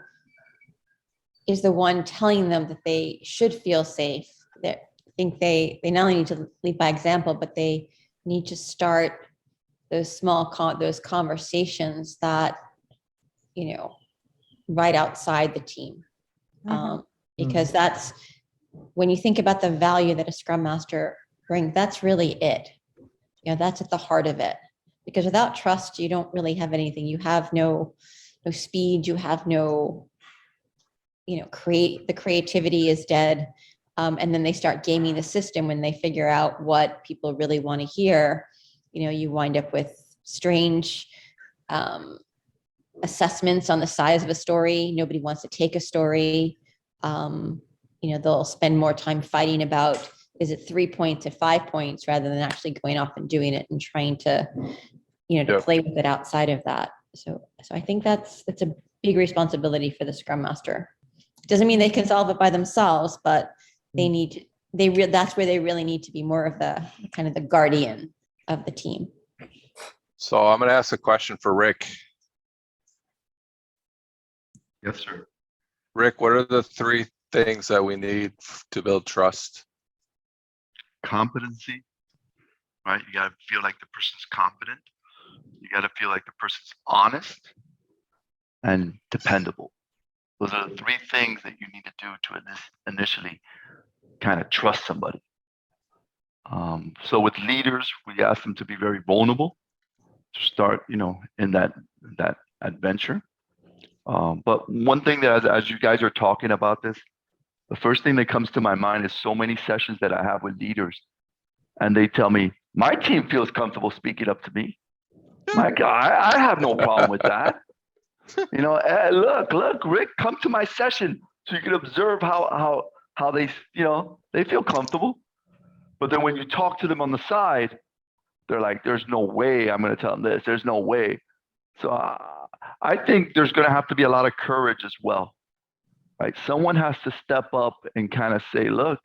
is the one telling them that they should feel safe. That I think they not only need to lead by example, but they need to start those those conversations that, right outside the team. Because that's, when you think about the value that a Scrum Master brings, that's really it. That's at the heart of it. Because without trust, you don't really have anything. You have no speed, you have no, the creativity is dead. And then they start gaming the system when they figure out what people really want to hear. You wind up with strange assessments on the size of a story. Nobody wants to take a story. They'll spend more time fighting about, is it 3 points or 5 points, rather than actually going off and doing it and trying to to play with it outside of that. So I think that's a big responsibility for the Scrum Master. Doesn't mean they can solve it by themselves, but that's where they really need to be more of the kind of the guardian of the team. So I'm going to ask a question for Rick. Yes, sir. Rick, what are the 3 things that we need to build trust? Competency, right? You got to feel like the person's competent. You got to feel like the person's honest and dependable. Those are the 3 things that you need to do to initially kind of trust somebody. So with leaders, we ask them to be very vulnerable to start, in that adventure. But one thing that as you guys are talking about this, the first thing that comes to my mind is so many sessions that I have with leaders, and they tell me, my team feels comfortable speaking up to me. My God, I have no problem with that. Hey, look, Rick, come to my session so you can observe how they, they feel comfortable. But then when you talk to them on the side, they're like, there's no way I'm going to tell them this. There's no way. So I think there's going to have to be a lot of courage as well, right? Someone has to step up and kind of say, look,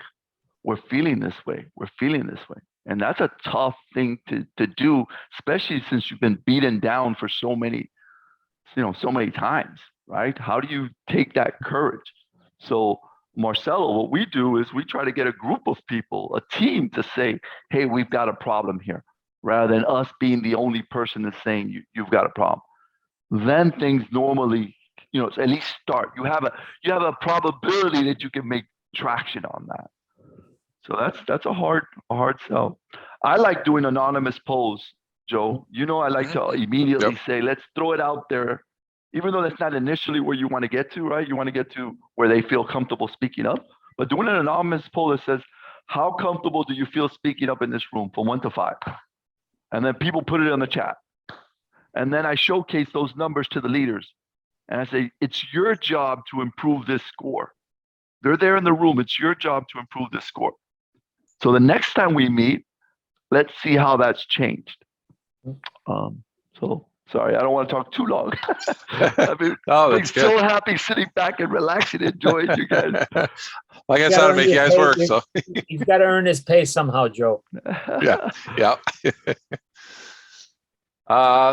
we're feeling this way. We're feeling this way. And that's a tough thing to do, especially since you've been beaten down for so many times, right? How do you take that courage? So Marcelo, what we do is we try to get a group of people, a team, to say, hey, we've got a problem here, rather than us being the only person that's saying you've got a problem. Then things normally, at least start. You have a probability that you can make traction on that. So that's a hard sell. I like doing anonymous polls, Joe. I like to immediately say, let's throw it out there, even though that's not initially where you want to get to, right? You want to get to where they feel comfortable speaking up. But doing an anonymous poll that says, how comfortable do you feel speaking up in this room from 1 to 5? And then people put it on the chat. And then I showcase those numbers to the leaders. And I say, it's your job to improve this score. They're there in the room. It's your job to improve this score. So the next time we meet, let's see how that's changed. So sorry, I don't want to talk too long. I'm so happy sitting back and relaxing, enjoying you guys. Like I said, I make you guys work. So he's got to earn his pay somehow, Joe. Yeah.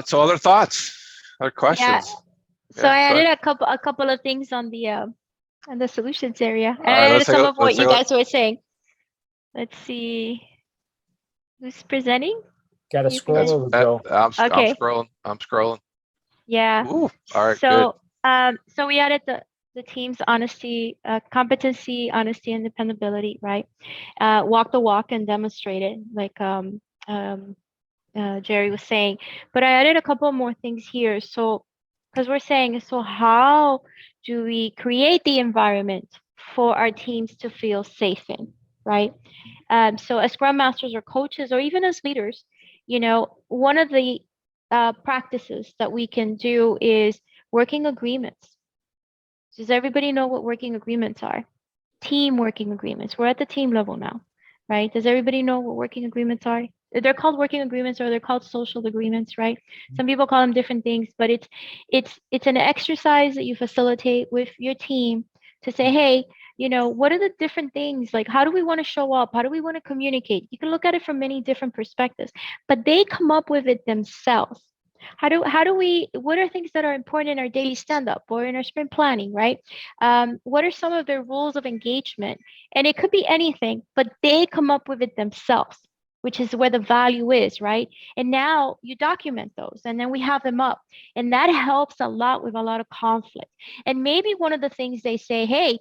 So other thoughts, other questions? So I added a couple of things on the solutions area, and I added some of what you guys were saying. Let's see, who's presenting? Got to scroll over, Joe. I'm scrolling. Yeah. Ooh, all right. So so we added the team's honesty, competency, honesty, and dependability, right? Walk the walk and demonstrate it, like Jerry was saying. But I added a couple more things here. So because we're saying, so how do we create the environment for our teams to feel safe in, right? So as Scrum Masters or coaches, or even as leaders, one of the practices that we can do is working agreements. Does everybody know what working agreements are? Team working agreements. We're at the team level now, right? Does everybody know what working agreements are? They're called working agreements, or they're called social agreements, right? Some people call them different things, but it's an exercise that you facilitate with your team to say, hey, what are the different things? Like, how do we want to show up? How do we want to communicate? You can look at it from many different perspectives, but they come up with it themselves. What are things that are important in our daily stand-up or in our sprint planning, right? What are some of their rules of engagement? And it could be anything, but they come up with it themselves, which is where the value is, right? And now you document those, and then we have them up. And that helps a lot with a lot of conflict. And maybe one of the things they say, hey,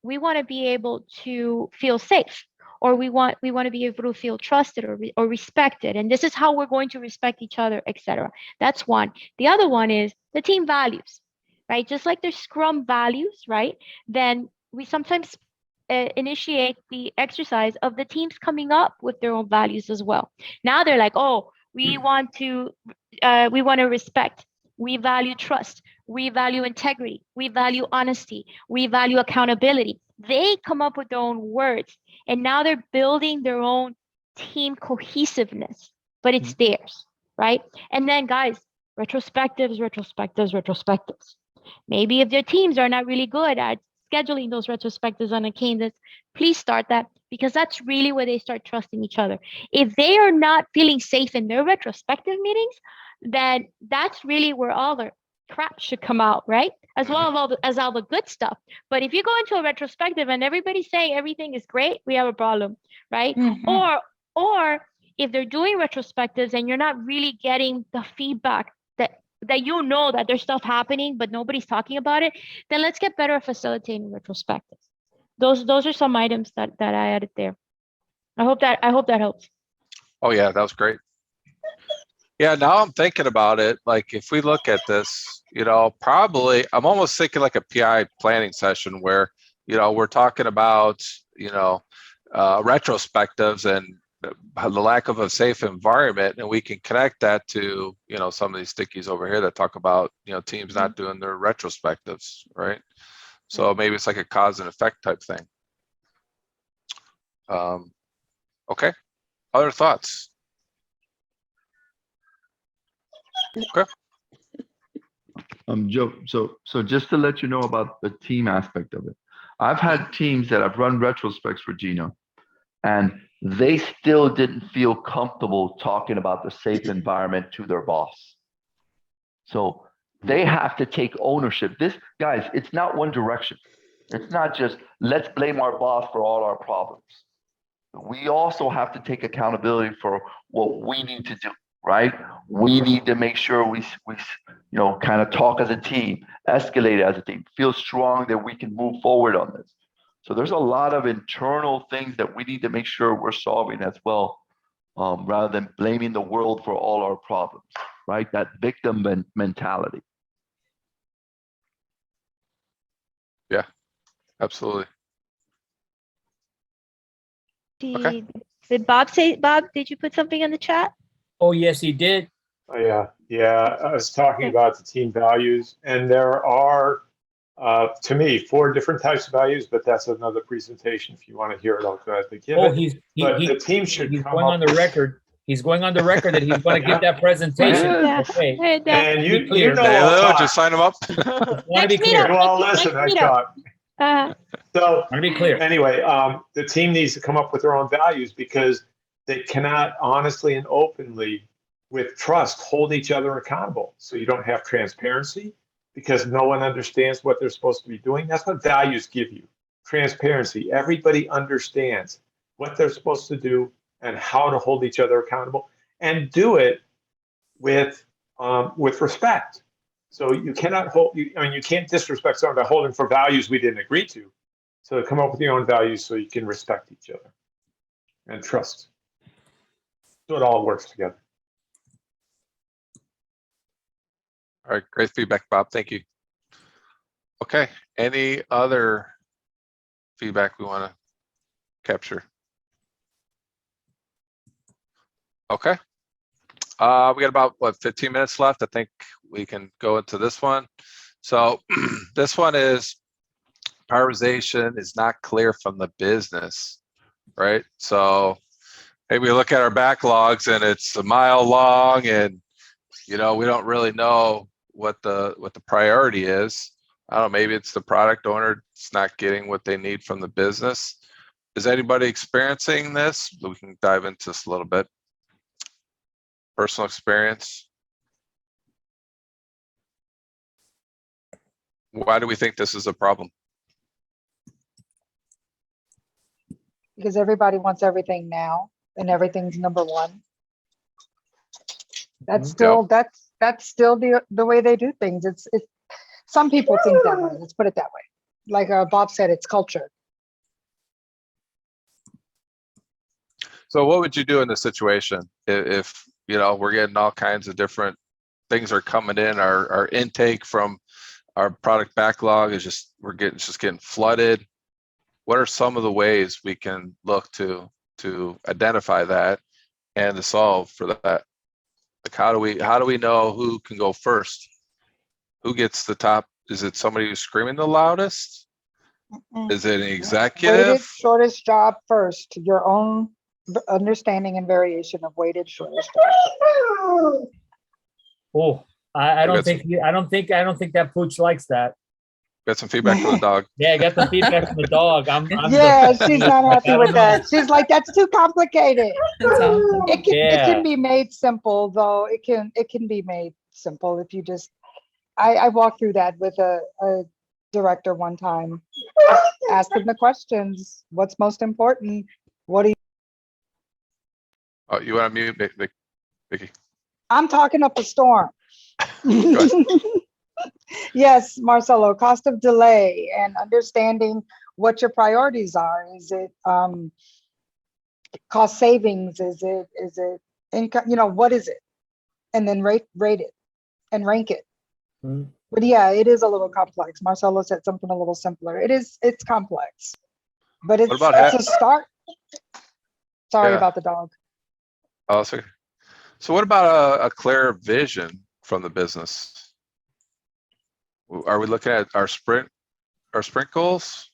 we want to be able to feel safe, or we want to be able to feel trusted or respected. And this is how we're going to respect each other, etc. That's one. The other one is the team values, right? Just like there's Scrum values, right? Then we sometimes initiate the exercise of the teams coming up with their own values as well. Now they're like, oh, we want to respect, we value trust, we value integrity, we value honesty, we value accountability. They come up with their own words, and now they're building their own team cohesiveness, but it's theirs, right? And then guys, retrospectives. Maybe if their teams are not really good at scheduling those retrospectives on a cadence, please start that, because that's really where they start trusting each other. If they are not feeling safe in their retrospective meetings, then that's really where all the crap should come out, right? As well as all the good stuff. But if you go into a retrospective and everybody's saying everything is great, we have a problem, right? Or if they're doing retrospectives and you're not really getting the feedback that you know that there's stuff happening, but nobody's talking about it, then let's get better at facilitating retrospectives. Those are some items that I added there. I hope that helps. Oh yeah, that was great. Yeah, now I'm thinking about it. Like if we look at this, probably I'm almost thinking like a PI planning session where, we're talking about, retrospectives and the lack of a safe environment, and we can connect that to, some of these stickies over here that talk about, teams not doing their retrospectives, right? So maybe it's like a cause and effect type thing. Okay, other thoughts? Okay. Joe, so just to let you know about the team aspect of it, I've had teams that have run retrospects, Regina, and they still didn't feel comfortable talking about the safe environment to their boss. So they have to take ownership. This, guys, it's not one direction. It's not just let's blame our boss for all our problems. We also have to take accountability for what we need to do, right? We need to make sure we kind of talk as a team, escalate as a team, feel strong that we can move forward on this. So there's a lot of internal things that we need to make sure we're solving as well, rather than blaming the world for all our problems, right? That victim mentality. Yeah, absolutely. Okay. Did Bob say, did you put something in the chat? Oh, yes, he did. Oh, yeah. I was talking about the team values, and there are, to me, 4 different types of values, but that's another presentation. If you want to hear it, I'll gladly give it. The team should he's come going on the record. He's going on the record that he's going to give that presentation. Okay. And you know, Hello, just sign him up. Want to be clear. Well, listen, I thought. So, to be clear. Anyway, the team needs to come up with their own values, because they cannot honestly and openly, with trust, hold each other accountable. So you don't have transparency, because no one understands what they're supposed to be doing. That's what values give you. Transparency. Everybody understands what they're supposed to do and how to hold each other accountable, and do it with respect. So you cannot you can't disrespect someone by holding for values we didn't agree to. So come up with your own values so you can respect each other and trust. So it all works together. All right, great feedback, Bob. Thank you. Okay, any other feedback we want to capture? Okay. We got about 15 minutes left. I think we can go into this one. So this one is prioritization is not clear from the business, right? So maybe we look at our backlogs and it's a mile long, and we don't really know what the priority is. I don't know, maybe it's the product owner that's not getting what they need from the business. Is anybody experiencing this? We can dive into this a little bit. Personal experience. Why do we think this is a problem? Because everybody wants everything now, and everything's number one. That's still that's still the way they do things. It's some people think that way. Let's put it that way. Like Bob said, it's culture. So what would you do in this situation if we're getting all kinds of different things are coming in? Our intake from our product backlog is just getting flooded. What are some of the ways we can look to identify that and to solve for that? Like how do we know who can go first? Who gets the top? Is it somebody who's screaming the loudest? Is it an executive? Weighted shortest job first. Your own understanding and variation of weighted shorter steps. Oh, I don't think that pooch likes that. Got some feedback from the dog. Yeah, I got some feedback from the dog. Yeah, she's not happy with that. She's like, that's too complicated. That's awesome. It can be made simple though. It can be made simple if you just. I walked through that with a director one time. Asked them the questions. What's most important? What do you? Oh, you want to mute, Vicky? I'm talking up a storm. Yes, Marcelo, cost of delay and understanding what your priorities are. Is it cost savings? Is it income? What is it? And then rate it and rank it. But yeah, it is a little complex. Marcelo said something a little simpler. It's complex, but it's a start. Sorry about the dog. Oh, sorry. So what about a clear vision from the business? Are we looking at our sprint goals?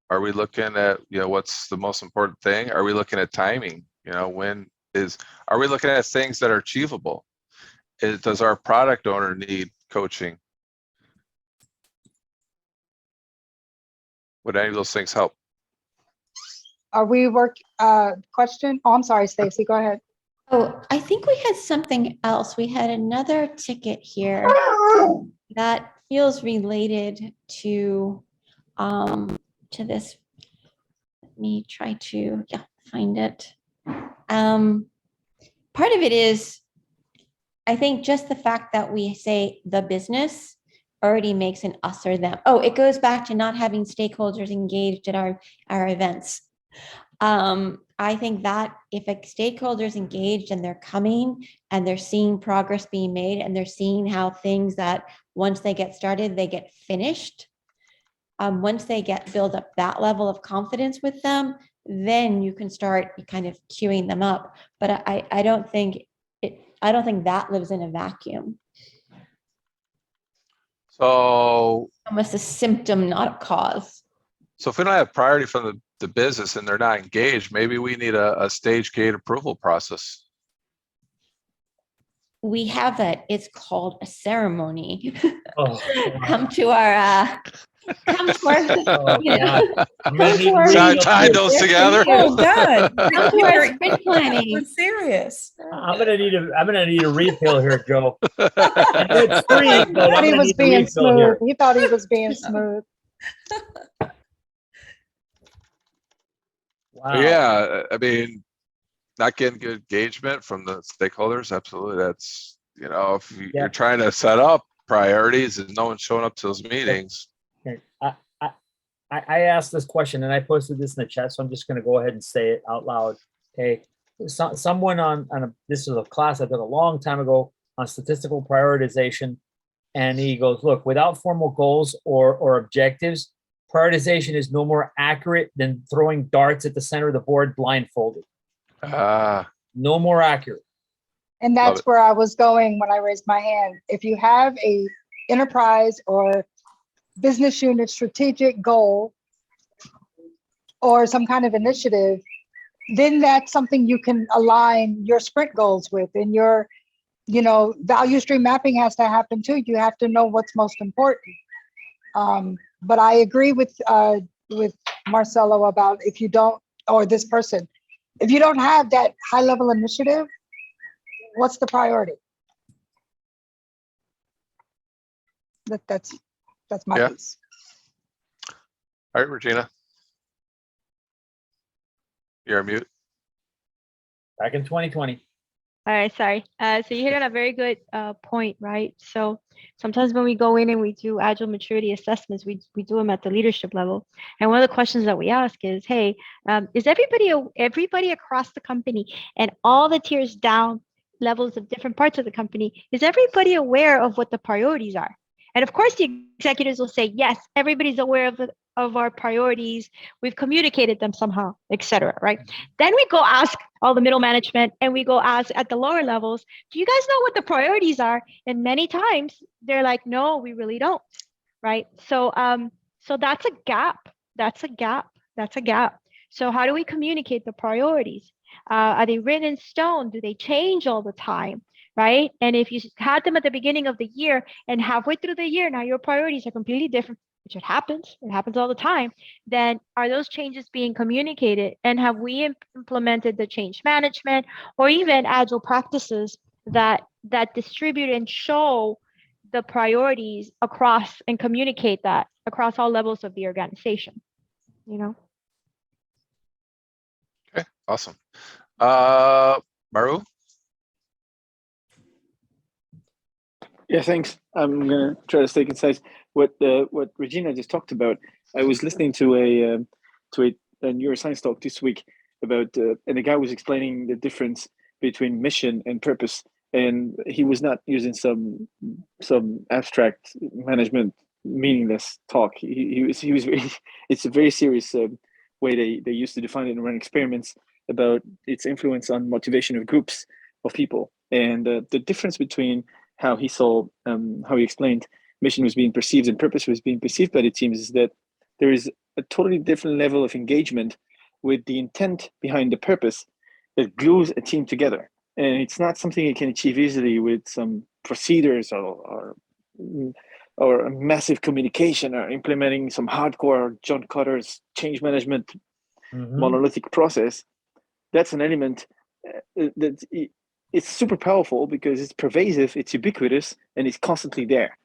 Are we looking at, what's the most important thing? Are we looking at timing? Are we looking at things that are achievable? Does our product owner need coaching? Would any of those things help? Are we question? Oh, I'm sorry, Stacey, go ahead. Oh, I think we had something else. We had another ticket here that feels related to this. Let me try to find it. Part of it is, I think, just the fact that we say the business already makes an us or them. Oh, it goes back to not having stakeholders engaged at our events. I think that if a stakeholder's engaged and they're coming and they're seeing progress being made and they're seeing how things that once they get started, they get finished. Once they build up that level of confidence with them, then you can start kind of queuing them up. But I don't think that lives in a vacuum. So almost a symptom, not a cause. So if we don't have priority from the business and they're not engaged, maybe we need a stage gate approval process. We have that. It's called a ceremony. Oh, come to our tie those together. Oh God. Come to our sprint planning. I'm serious. I'm gonna need a refill here, Joe. It's free, He thought he was being smooth. He thought he was being smooth. Wow. Yeah, I mean, not getting good engagement from the stakeholders, absolutely. That's, if you're trying to set up priorities and no one's showing up to those meetings. Okay. I asked this question and I posted this in the chat, so I'm just going to go ahead and say it out loud. Okay, someone this is a class I did a long time ago on statistical prioritization, and he goes, look, without formal goals or objectives, prioritization is no more accurate than throwing darts at the center of the board blindfolded. No more accurate. And that's where I was going when I raised my hand. If you have a enterprise or business unit strategic goal or some kind of initiative, then that's something you can align your sprint goals with. And your, value stream mapping has to happen too. You have to know what's most important. But I agree with Marcelo about if you don't, or this person, if you don't have that high level initiative, what's the priority? That's my piece. All right, Regina. You're on mute. Back in 2020. All right, sorry. So you hit on a very good point, right? So sometimes when we go in and we do agile maturity assessments, we do them at the leadership level. And one of the questions that we ask is, hey, is everybody across the company and all the tiers down, levels of different parts of the company, is everybody aware of what the priorities are? And of course, the executives will say, yes, everybody's aware of our priorities. We've communicated them somehow, etc. Right? Then we go ask all the middle management and we go ask at the lower levels, do you guys know what the priorities are? And many times they're like, no, we really don't. Right? So, so that's a gap. That's a gap. So how do we communicate the priorities? Are they written in stone? Do they change all the time? Right? And if you had them at the beginning of the year and halfway through the year, now your priorities are completely different, which it happens all the time, then are those changes being communicated? And have we implemented the change management or even agile practices that distribute and show the priorities across and communicate that across all levels of the organization, you know? Okay, awesome. Maru? Yeah, thanks. I'm gonna try to stay concise. What Regina just talked about, I was listening to a neuroscience talk this week about, and the guy was explaining the difference between mission and purpose, and he was not using some abstract management meaningless talk. He was very, it's a very serious way they used to define it and run experiments about its influence on motivation of groups of people, and the difference between how he saw, how he explained mission was being perceived and purpose was being perceived by the teams is that there is a totally different level of engagement with the intent behind the purpose that glues a team together. And it's not something you can achieve easily with some procedures or massive communication or implementing some hardcore John Cotter's change management monolithic process. That's an element that it's super powerful because it's pervasive, it's ubiquitous, and it's constantly there.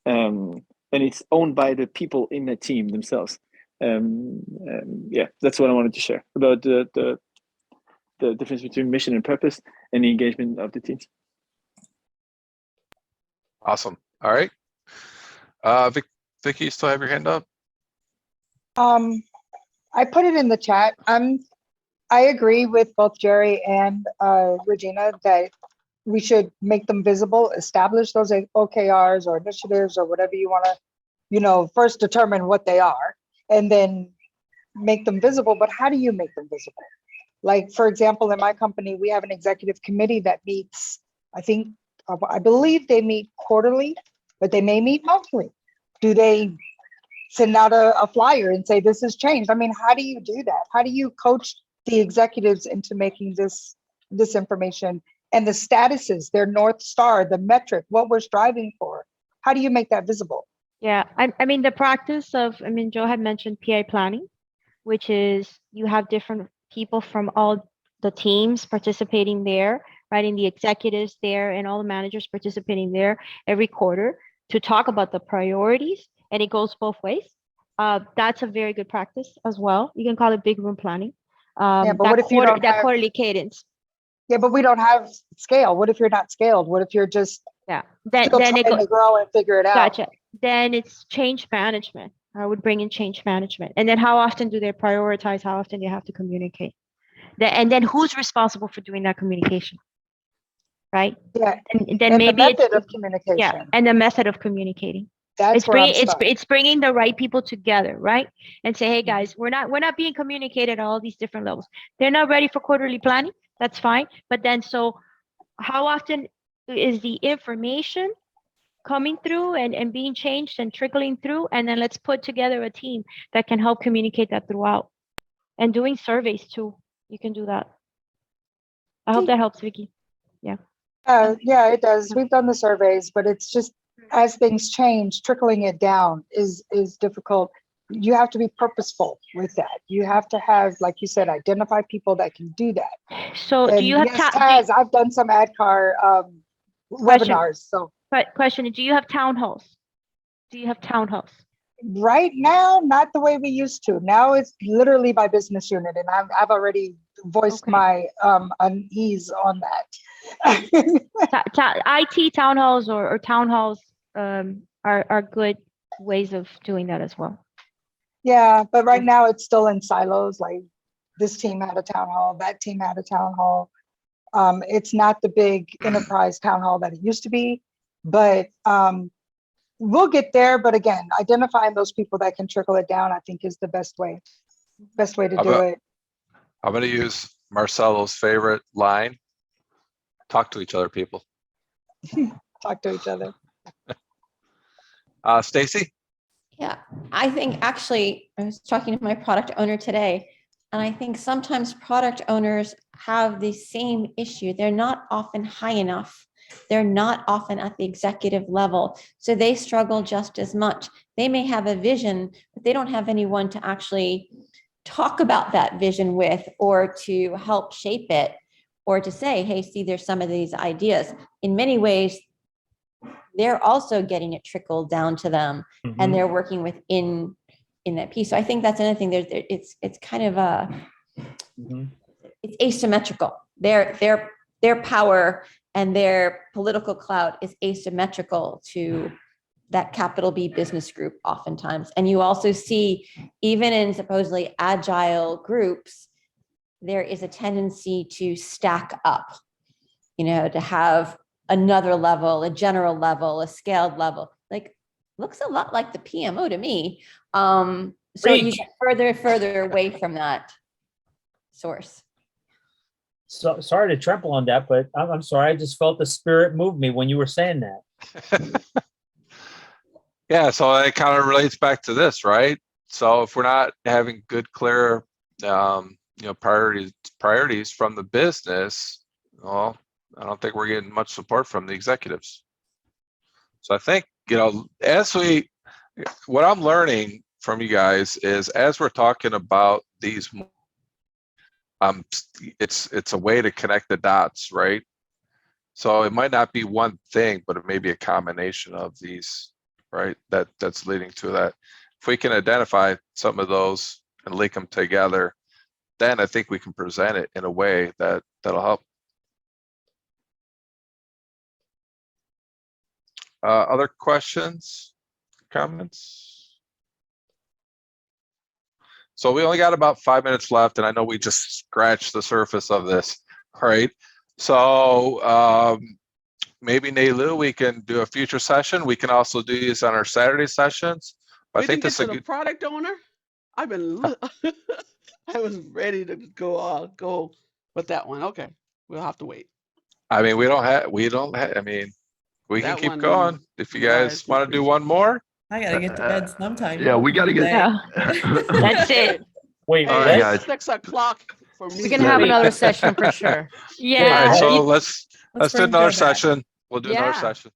And it's owned by the people in the team themselves. Yeah, that's what I wanted to share about the difference between mission and purpose and the engagement of the teams. Awesome. All right. Vicky, you still have your hand up? I put it in the chat. I agree with both Jerry and Regina that we should make them visible, establish those OKRs or initiatives or whatever you want to, first determine what they are and then make them visible. But how do you make them visible? Like, for example, in my company, we have an executive committee that meets, I believe they meet quarterly, but they may meet monthly. Do they send out a flyer and say, this has changed? I mean, how do you do that? How do you coach the executives into making this information and the statuses, their North Star, the metric, what we're striving for? How do you make that visible? Yeah, I mean, the practice of, Joe had mentioned PI planning, which is you have different people from all the teams participating there, right? And the executives there and all the managers participating there every quarter to talk about the priorities, and it goes both ways. That's a very good practice as well. You can call it big room planning. Yeah, but what if you don't have quarterly cadence? Yeah, but we don't have scale. What if you're not scaled? What if you're just then trying to grow and figure it out? Gotcha. Then it's change management. I would bring in change management. And then how often do they prioritize? How often do you have to communicate? And then who's responsible for doing that communication? Right? Yeah. And then and maybe the method of communication. Yeah, and the method of communicating. That's it's bringing the right people together, right? And say, hey guys, we're not being communicated at all these different levels. They're not ready for quarterly planning. That's fine. But then, so how often is the information coming through and being changed and trickling through? And then let's put together a team that can help communicate that throughout. And doing surveys too. You can do that. I hope that helps, Vicky. Yeah. Yeah, it does. We've done the surveys, but it's just as things change, trickling it down is difficult. You have to be purposeful with that. You have to have, like you said, identify people that can do that. So and do you have yes, I've done some ADCAR webinars. So question, do you have town halls? Right now, not the way we used to. Now it's literally by business unit, and I've already voiced my unease on that. IT town halls or town halls are good ways of doing that as well. Yeah, but right now it's still in silos. Like this team had a town hall, that team had a town hall. It's not the big enterprise town hall that it used to be, but we'll get there. But again, identifying those people that can trickle it down, I think, is the best way to do it. I'm going to use Marcelo's favorite line. Talk to each other, people. Talk to each other. Stacey? Yeah, I think actually, I was talking to my product owner today. And I think sometimes product owners have the same issue. They're not often high enough. They're not often at the executive level. So they struggle just as much. They may have a vision, but they don't have anyone to actually talk about that vision with, or to help shape it, or to say, hey, see, there's some of these ideas. In many ways, they're also getting it trickled down to them, and they're working within that piece. So I think that's another thing. It's kind of it's asymmetrical. Their power and their political clout is asymmetrical to that capital B business group oftentimes. And you also see, even in supposedly agile groups, there is a tendency to stack up, to have another level, a general level, a scaled level. Like, looks a lot like the PMO to me. So you get further away from that source. So sorry to trample on that, but I'm sorry. I just felt the spirit move me when you were saying that. Yeah, so it kind of relates back to this, right? So if we're not having good, clear, priorities from the business, well, I don't think we're getting much support from the executives. So I think, what I'm learning from you guys is, as we're talking about these, it's a way to connect the dots, right? So it might not be one thing, but it may be a combination of these, right? That's leading to that. If we can identify some of those and link them together, then I think we can present it in a way that'll help. Other questions, comments? So we only got about 5 minutes left, and I know we just scratched the surface of this, right? So maybe Neilu, we can do a future session. We can also do these on our Saturday sessions. But I think this is a good product owner. I've been, I was ready to go with that one. Okay, we'll have to wait. I mean, we can keep going if you guys want to do one more. I gotta get to bed sometime. Yeah, we gotta get. That's it. Wait, all right, guys. 6 o'clock for me. We can have another session for sure. Yeah. All right, so let's do another bring Joe back. session. We'll do another session.